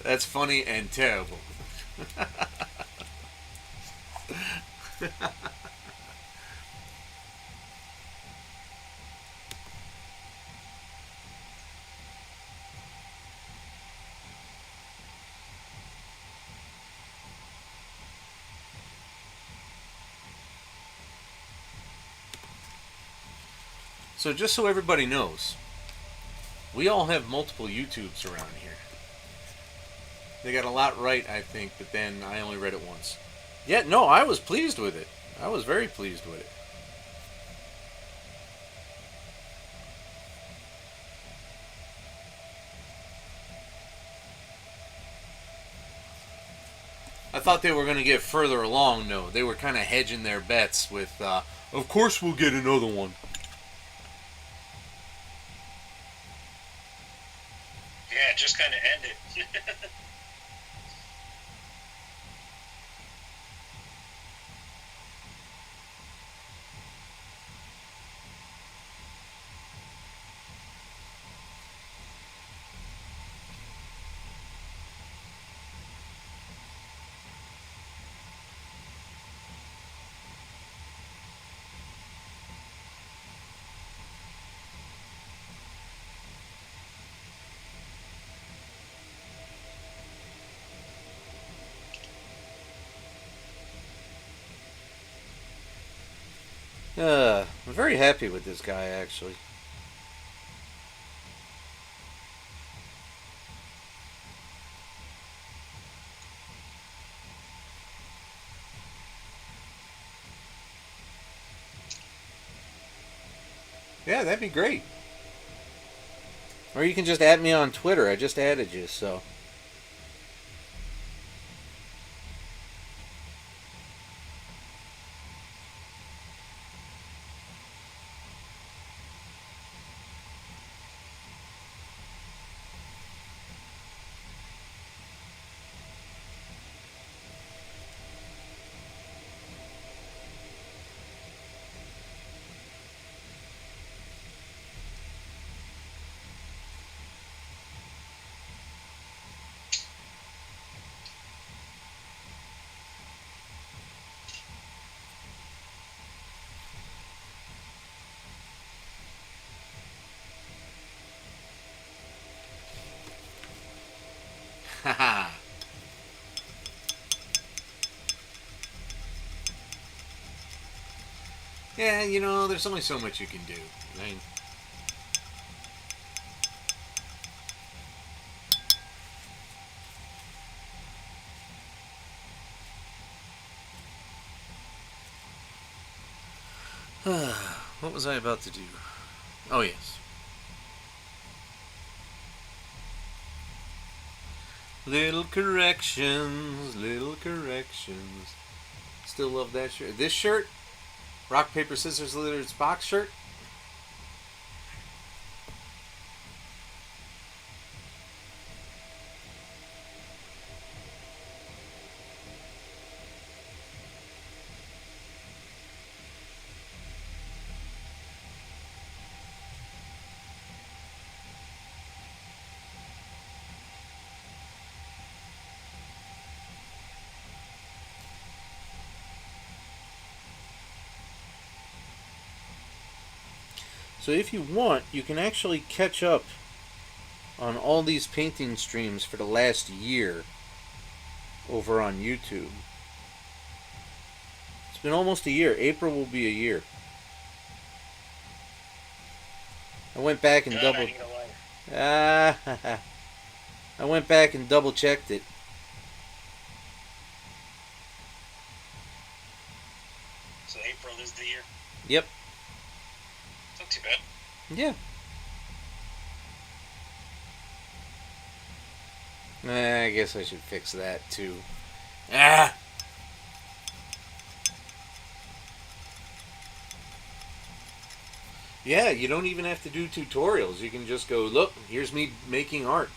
That's funny and terrible. So just so everybody knows, we all have multiple YouTubes around here. They got a lot right, I think, but then I only read it once. Yeah, no, I was pleased with it. I was very pleased with it. I thought they were going to get further along, no. They were kind of hedging their bets with, of course we'll get another one. Yeah, it just kind of ended. I'm very happy with this guy, actually. Yeah, that'd be great. Or you can just add me on Twitter. I just added you, so. Haha. Yeah, you know, there's only so much you can do. I mean, what was I about to do? Oh, yes. Little corrections, little corrections. Still love that shirt. This shirt, rock, paper, scissors, lizards box shirt. So if you want, you can actually catch up on all these painting streams for the last year over on YouTube. It's been almost a year. April will be a year. I went back and double. I went back and double checked it. So April is the year. Yep. Not too bad. Yeah. I guess I should fix that too. Ah. Yeah, you don't even have to do tutorials. You can just go, look, here's me making art.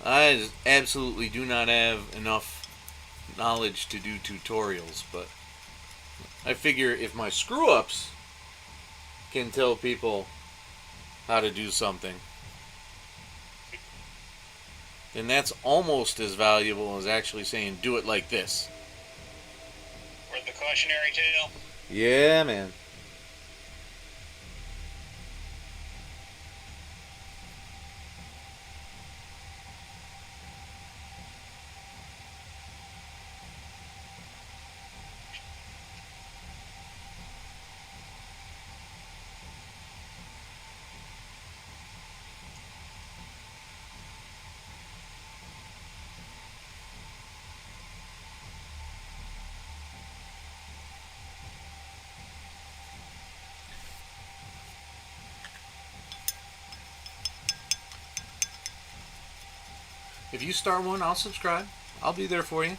I absolutely do not have enough knowledge to do tutorials, but I figure if my screw-ups can tell people how to do something, then that's almost as valuable as actually saying, do it like this. Or the cautionary tale. Yeah, man. If you start one, I'll subscribe. I'll be there for you.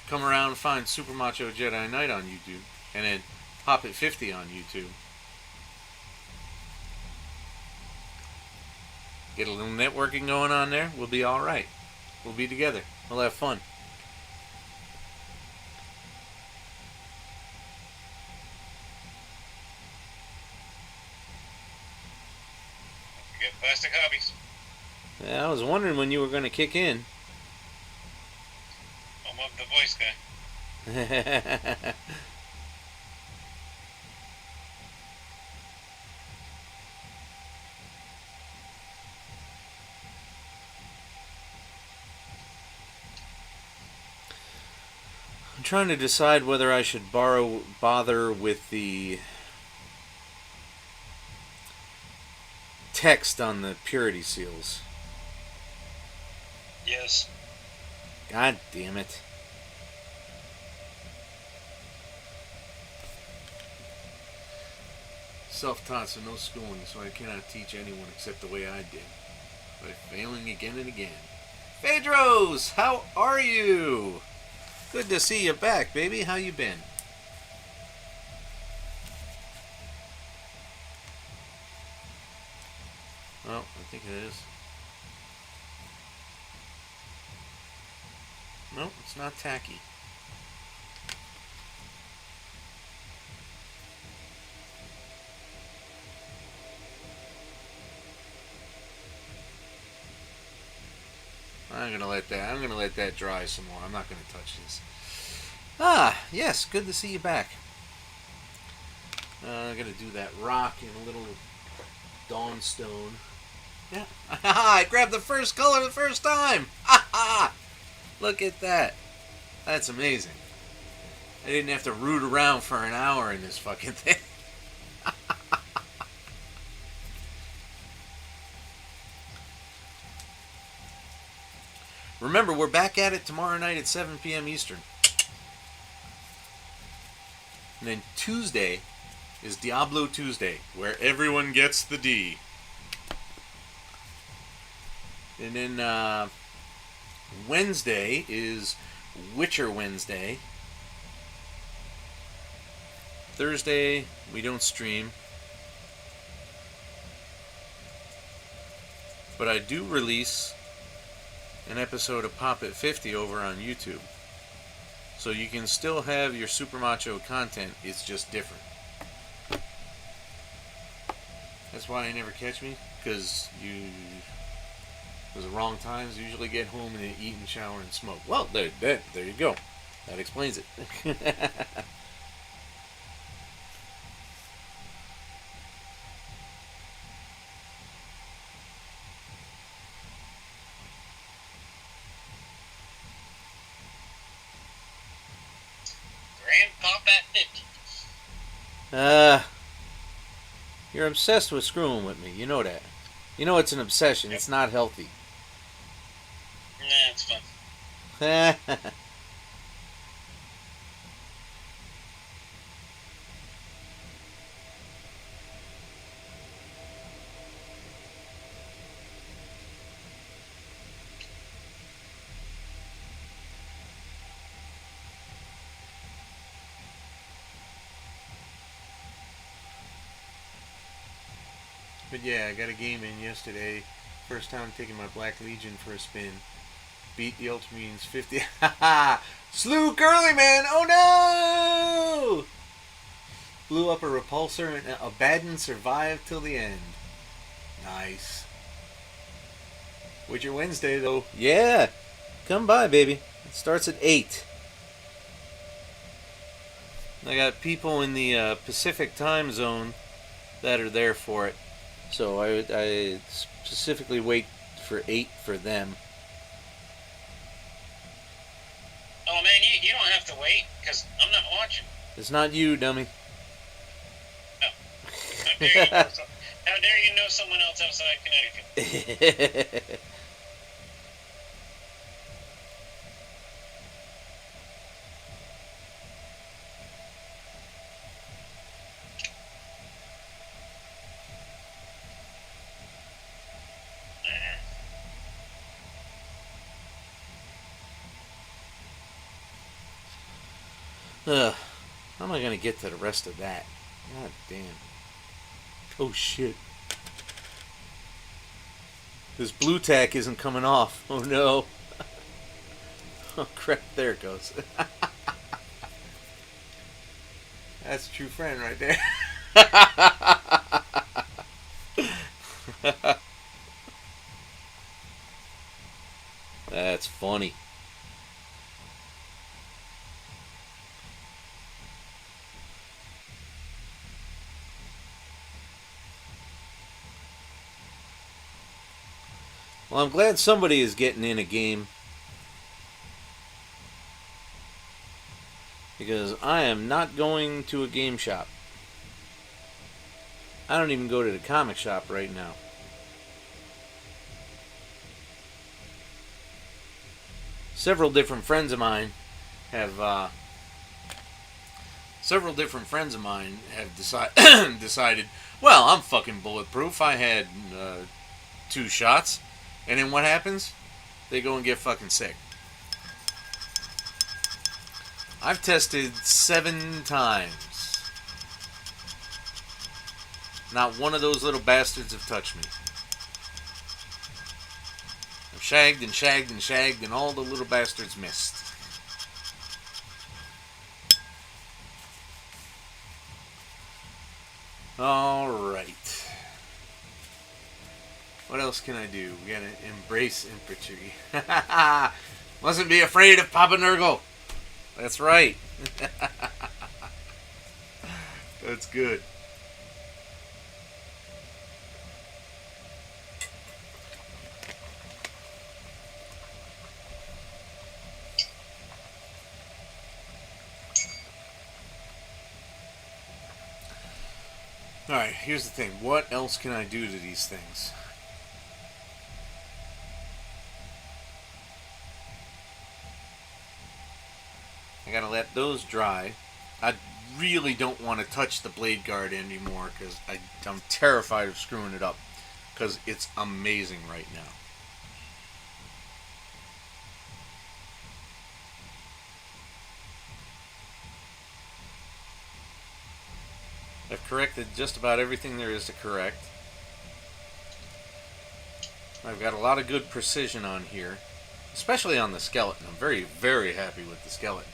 Come around and find Super Macho Jedi Knight on YouTube, and then Pop It 50 on YouTube. Get a little networking going on there. We'll be all right. We'll be together. We'll have fun. Get plastic hobbies. Yeah, I was wondering when you were going to kick in. I'm of the voice guy. I'm trying to decide whether I should bother with the text on the purity seals. Yes. God damn it. Self-taught, so no schooling, so I cannot teach anyone except the way I did. By failing again and again. Phaedros, how are you? Good to see you back, baby. How you been? Oh, I think it is. No, it's not tacky. I'm gonna let that dry some more. I'm not gonna touch this. Ah, yes, good to see you back. I'm gonna do that rock in a little dawnstone. Yeah, I grabbed the first color the first time. Look at that. That's amazing. I didn't have to root around for an hour in this fucking thing. Remember, we're back at it tomorrow night at 7 p.m. Eastern. And then Tuesday is Diablo Tuesday, where everyone gets the D. And then Wednesday is Witcher Wednesday. Thursday, we don't stream. But I do release an episode of Pop at 50 over on YouTube. So you can still have your Super Macho content, it's just different. That's why you never catch me, because it was the wrong times. Usually get home and then eat and shower and smoke. Well, there you go. That explains it. Grandpop at 50. You're obsessed with screwing with me. You know that. You know it's an obsession. It's not healthy. Nah, it's fun. But yeah, I got a game in yesterday. First time taking my Black Legion for a spin. Beat the Ultramarines 50. Slew Curly, man! Oh no! Blew up a repulsor and Abaddon survived till the end. Nice. Witcher Wednesday, though. Yeah! Come by, baby. It starts at 8. I got people in the Pacific time zone that are there for it. So I specifically wait for 8 for them. Oh man, you don't have to wait, because I'm not watching. It's not you, dummy. Oh. How dare you know someone else outside Connecticut? How am I going to get to the rest of that? God damn. Oh shit. This blue tack isn't coming off. Oh no. Oh crap, there it goes. That's a true friend right there. That's funny. Well, I'm glad somebody is getting in a game. Because I am not going to a game shop. I don't even go to the comic shop right now. Several different friends of mine have decided, well, I'm fucking bulletproof. I had 2 shots. And then what happens? They go and get fucking sick. I've tested 7 times. Not one of those little bastards have touched me. I've shagged and shagged and shagged, and all the little bastards missed. Alright. What else can I do? We gotta embrace infantry. Mustn't be afraid of Papa Nurgle. That's right. That's good. Alright, here's the thing. What else can I do to these things? I gotta let those dry. I really don't want to touch the Bladeguard anymore because I'm terrified of screwing it up because it's amazing right now. I've corrected just about everything there is to correct. I've got a lot of good precision on here, especially on the skeleton. I'm very, very happy with the skeleton.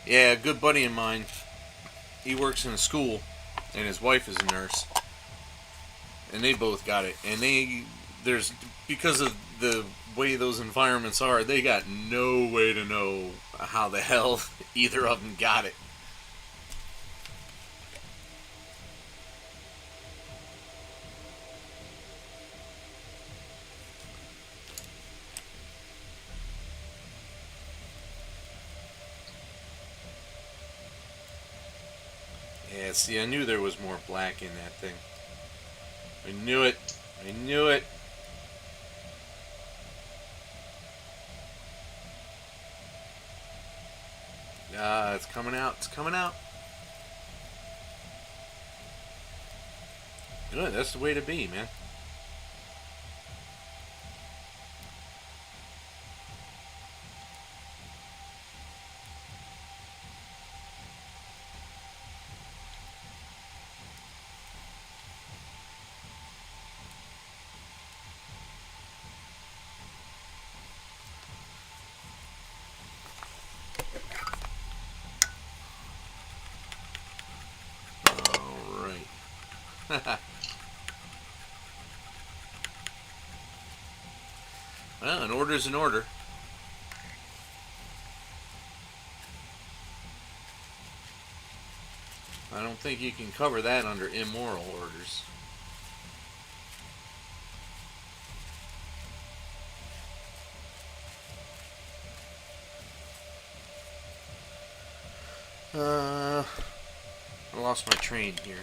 Yeah, a good buddy of mine, he works in a school, and his wife is a nurse, and they both got it. And because of the way those environments are, they got no way to know how the hell either of them got it. Yeah, see, I knew there was more black in that thing. I knew it. I knew it. It's coming out. It's coming out. Good, that's the way to be, man. Well, an order's an order. I don't think you can cover that under immoral orders. I lost my train here.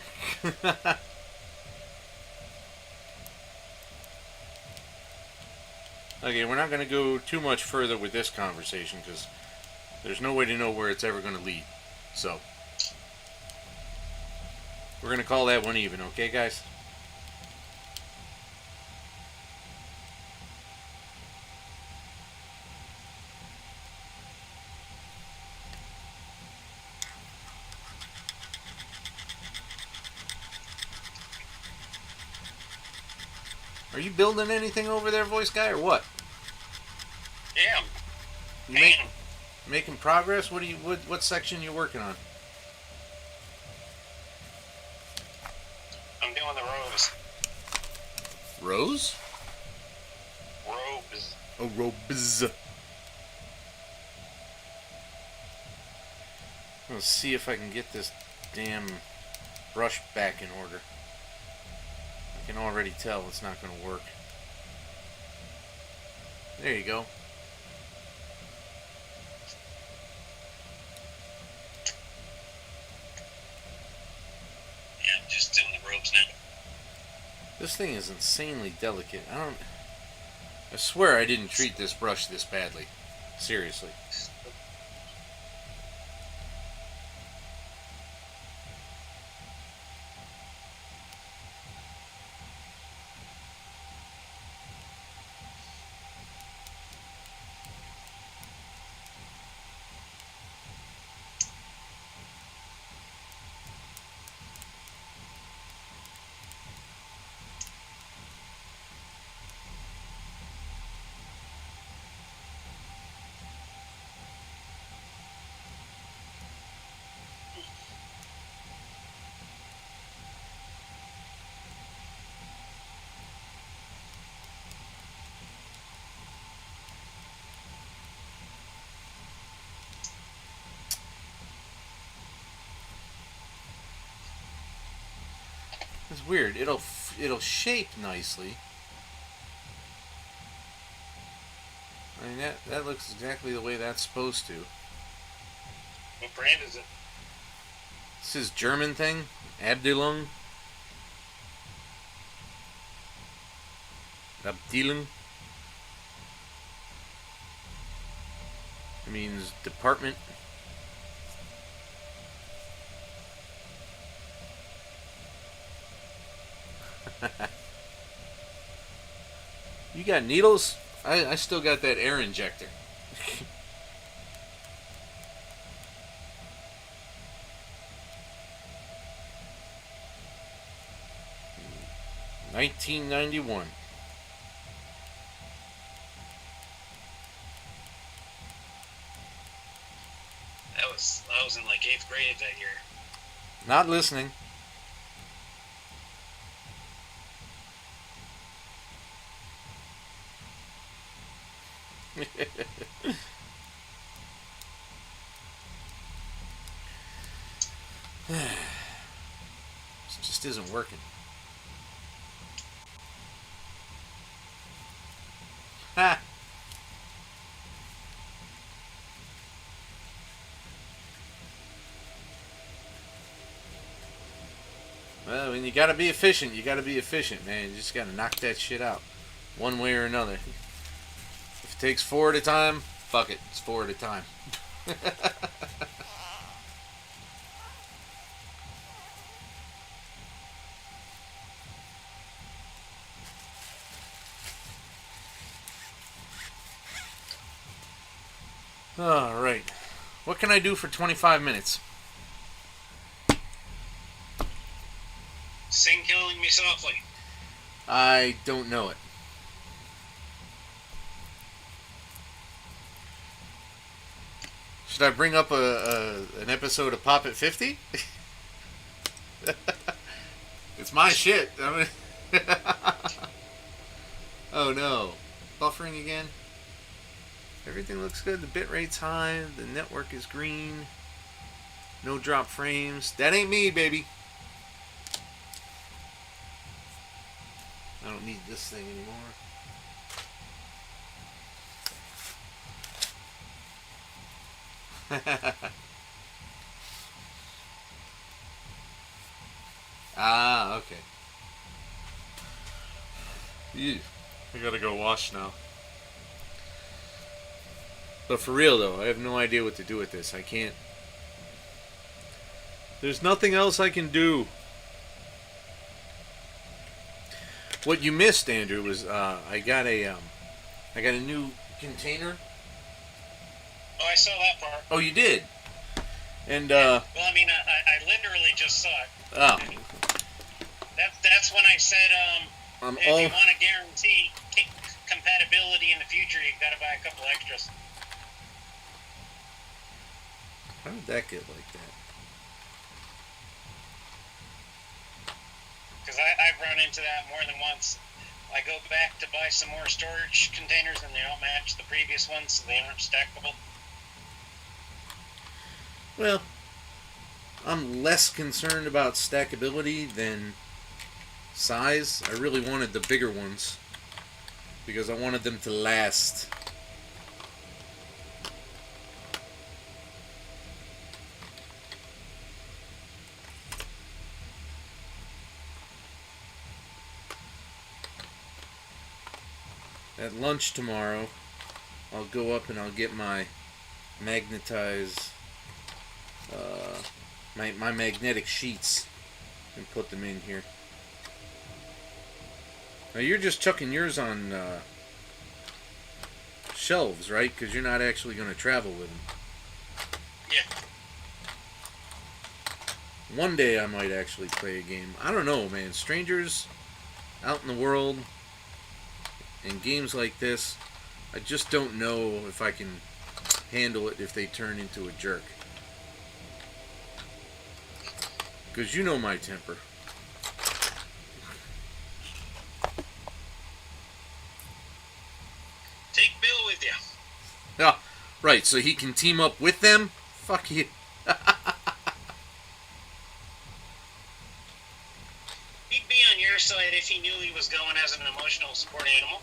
Okay, we're not going to go too much further with this conversation because there's no way to know where it's ever going to lead. So, we're going to call that one even, okay, guys? Are you building anything over there, voice guy, or what? Yeah. You making progress? What section you working on? I'm doing the robes. Rose? Robes. Oh, robes. Let's see if I can get this damn brush back in order. I can already tell it's not going to work. There you go. Yeah, I'm just doing the robes now. This thing is insanely delicate. I swear I didn't treat this brush this badly. Seriously. weird. It'll shape nicely. I mean, that looks exactly the way that's supposed to. What brand is it? This is German thing, Abteilung. Abteilung. It means department. You got needles? I still got that air injector. 1991. I was in like 8th grade that year. Not listening. This just isn't working. Ha! Well, when you gotta be efficient, you gotta be efficient, man. You just gotta knock that shit out. One way or another. If it takes 4 at a time, fuck it. It's 4 at a time. Alright. What can I do for 25 minutes? Sing Killing Me Softly. I don't know it. Should I bring up an episode of Pop at 50? It's my shit. I mean, oh no. Buffering again? Everything looks good. The bit rate's high. The network is green. No drop frames. That ain't me, baby. I don't need this thing anymore. Ah, okay. Ew. I gotta go wash now. But for real though, I have no idea what to do with this. I can't. There's nothing else I can do. What you missed, Andrew, was I got a new container. Oh, I saw that part. Oh, you did. And Well, I mean, I literally just saw it. oh, That's when I said, I'm if all. you want to guarantee compatibility in the future, you've got to buy a couple extras. How did that get like that? Because I've run into that more than once. I go back to buy some more storage containers and they don't match the previous ones, so they aren't stackable. Well, I'm less concerned about stackability than size. I really wanted the bigger ones because I wanted them to last. At lunch tomorrow, I'll go up and I'll get my magnetized, my magnetic sheets and put them in here. Now you're just chucking yours on shelves, right? Because you're not actually going to travel with them. Yeah. One day I might actually play a game. I don't know, man. Strangers out in the world and games like this, I just don't know if I can handle it if they turn into a jerk. Because you know my temper. Take Bill with you. Yeah, right, so he can team up with them? Fuck you. He'd be if he knew he was going as an emotional support animal.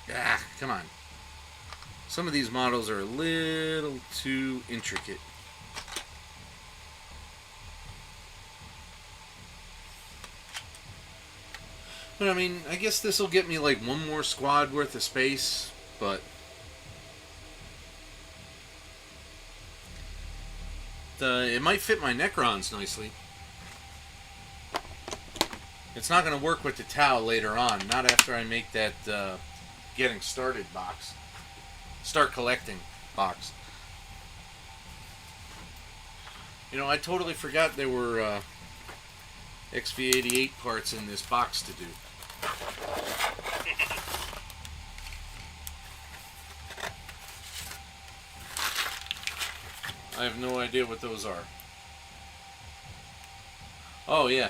Ah, come on. Some of these models are a little too intricate. But I mean, I guess this will get me like one more squad worth of space, but it might fit my Necrons nicely. It's not going to work with the Tau later on, not after I make that getting started box. Start collecting box. You know, I totally forgot there were XV88 parts in this box to do. I have no idea what those are. Oh, yeah.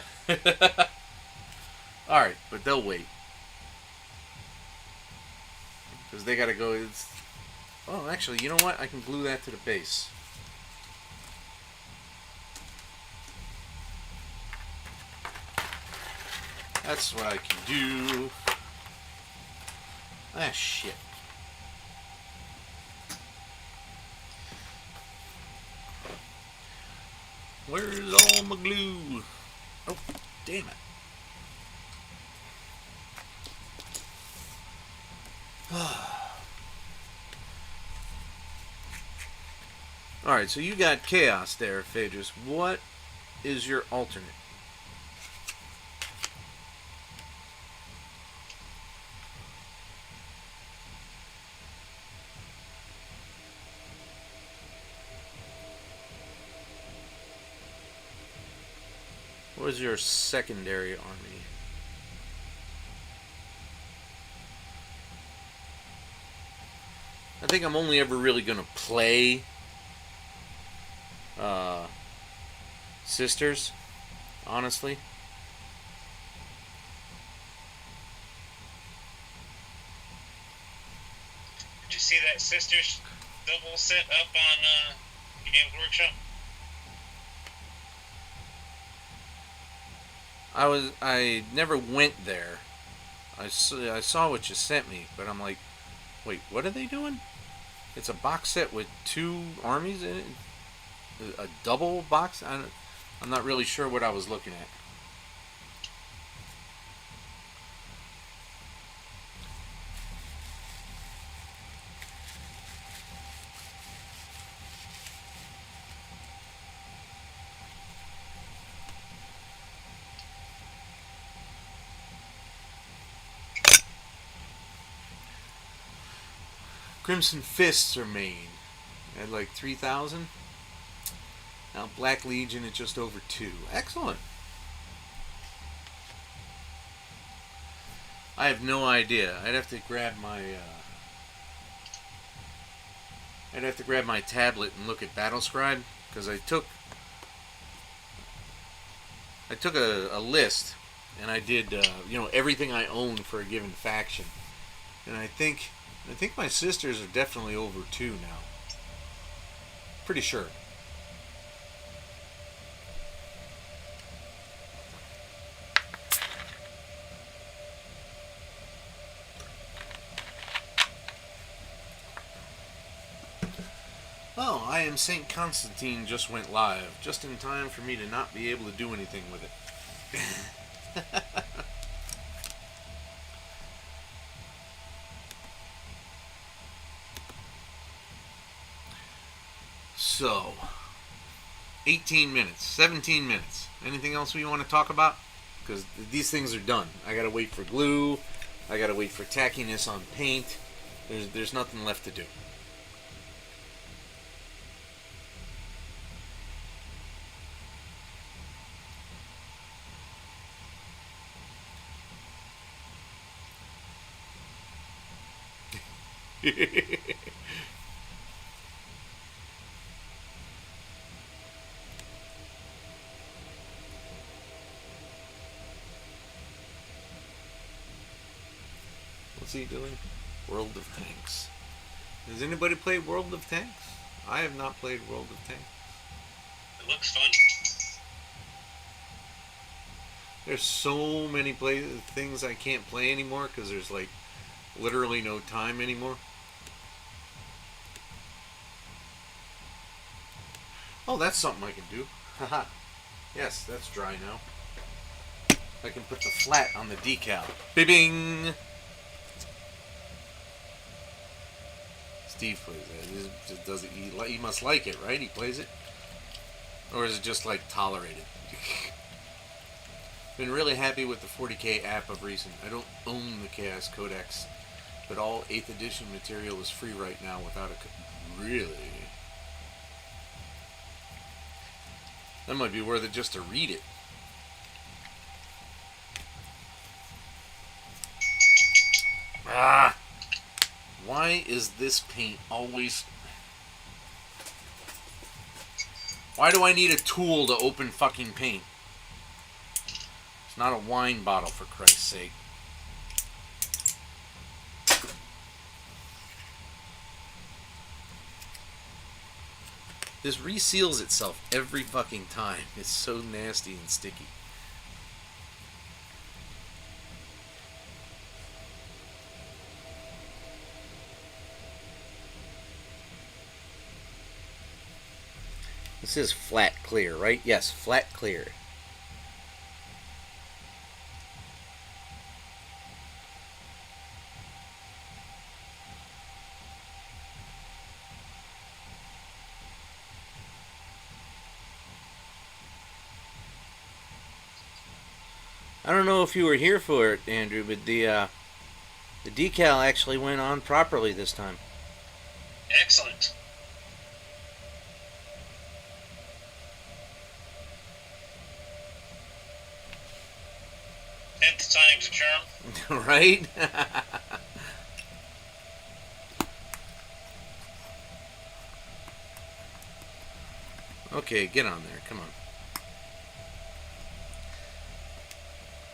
Alright, but they'll wait. Because they gotta go... Oh, actually, you know what? I can glue that to the base. That's what I can do. Ah, shit. Where's all my glue? Oh, damn it. Alright, so you got Chaos there, Phaedrus. What is your alternate? What was your secondary army? I think I'm only ever really going to play Sisters, honestly. Did you see that Sisters double set up on Games Workshop? I never went there. I saw what you sent me, but I'm like, wait, what are they doing? It's a box set with two armies in it? A double box? I'm not really sure what I was looking at. Crimson Fists are main at like 3,000. Now Black Legion at just over 2. Excellent. I have no idea. I'd have to grab my tablet and look at Battlescribe, because I took a list and I did everything I own for a given faction, and I think my sisters are definitely over 2 now. Pretty sure. Oh, I Am St. Constantine just went live, just in time for me to not be able to do anything with it. So, 18 minutes, 17 minutes. Anything else we want to talk about? Because these things are done. I gotta wait for glue. I gotta wait for tackiness on paint. There's nothing left to do. What's he doing? World of Tanks. Has anybody played World of Tanks? I have not played World of Tanks. It looks fun. There's so many things I can't play anymore because there's like literally no time anymore. Oh, that's something I can do. Haha. Yes, that's dry now. I can put the flat on the decal. Bing! Steve plays that. Does it? He must like it, right? He plays it, or is it just like tolerated? Been really happy with the 40K app of recent. I don't own the Chaos Codex, but all 8th edition material is free right now without a really. That might be worth it just to read it. Ah! Why is this paint always... Why do I need a tool to open fucking paint? It's not a wine bottle, for Christ's sake. This reseals itself every fucking time. It's so nasty and sticky. This is flat clear, right? Yes, flat clear. I don't know if you were here for it, Andrew, but the decal actually went on properly this time. Excellent. 10th time's a charm. Right? Okay, get on there. Come on.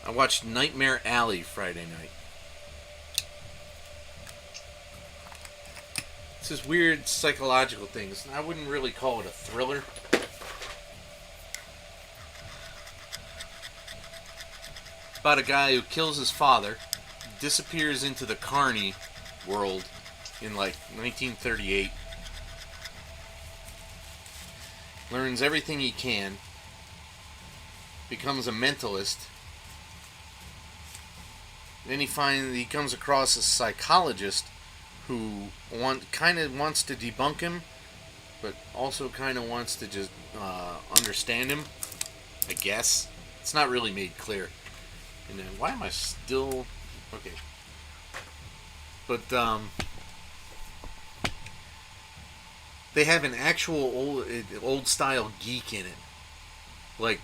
I watched Nightmare Alley Friday night. It's this weird psychological thing. I wouldn't really call it a thriller. About a guy who kills his father, disappears into the Carney world in like 1938, learns everything he can, becomes a mentalist. Then he comes across a psychologist who kind of wants to debunk him, but also kind of wants to just understand him, I guess. It's not really made clear. And then, why am I still... Okay. But, they have an actual old style geek in it. Like,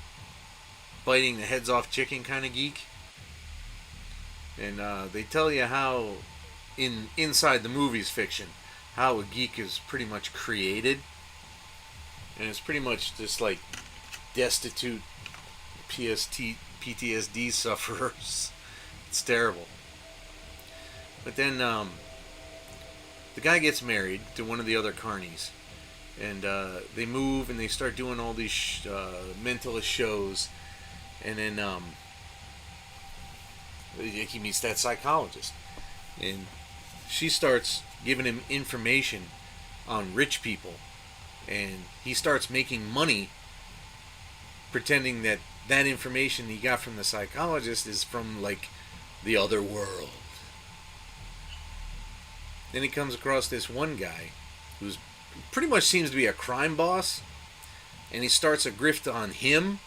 biting the heads off chicken kind of geek. And they tell you how, inside the movie's fiction, how a geek is pretty much created. And it's pretty much just like destitute PTSD sufferers. It's terrible. But then the guy gets married to one of the other carnies. And they move and they start doing all these mentalist shows. And then he meets that psychologist, and she starts giving him information on rich people, and he starts making money pretending that information he got from the psychologist is from like the other world. Then he comes across this one guy who's pretty much seems to be a crime boss, and he starts a grift on him,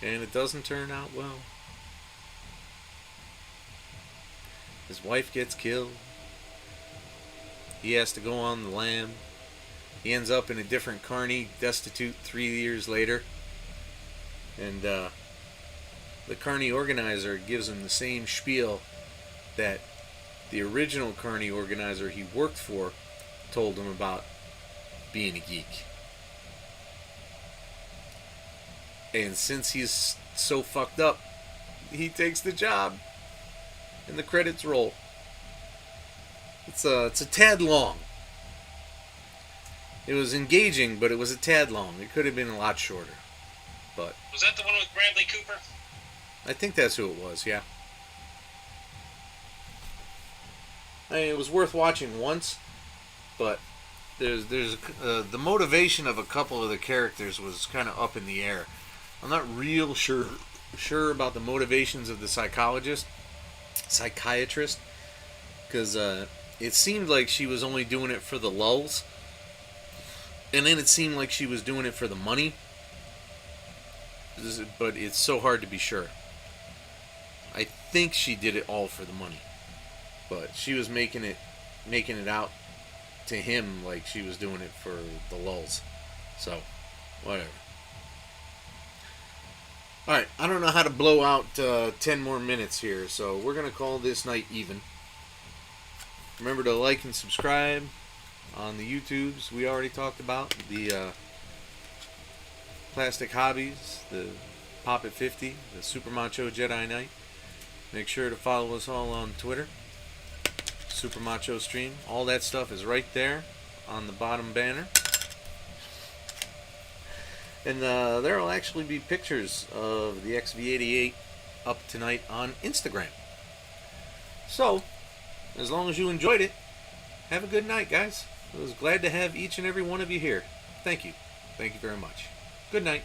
and it doesn't turn out well. His wife gets killed. He has to go on the lam. He ends up in a different carny, destitute 3 years later. And the carny organizer gives him the same spiel that the original Carney organizer he worked for told him about being a geek. And since he's so fucked up, he takes the job, and the credits roll. It's a tad long. It was engaging, but it was a tad long. It could have been a lot shorter. But was that the one with Bradley Cooper? I think that's who it was, yeah. I mean, it was worth watching once, but there's the motivation of a couple of the characters was kind of up in the air. I'm not real sure about the motivations of the psychiatrist, because it seemed like she was only doing it for the lulz, and then it seemed like she was doing it for the money. But it's so hard to be sure. I think she did it all for the money, but she was making it out to him like she was doing it for the lulz. So, whatever. Alright, I don't know how to blow out 10 more minutes here, so we're going to call this night even. Remember to like and subscribe on the YouTubes we already talked about. The Plastic Hobbies, the Pop at 50, the Super Macho Jedi Knight. Make sure to follow us all on Twitter. Super Macho Stream. All that stuff is right there on the bottom banner. And there will actually be pictures of the XV88 up tonight on Instagram. So, as long as you enjoyed it, have a good night, guys. I was glad to have each and every one of you here. Thank you. Thank you very much. Good night.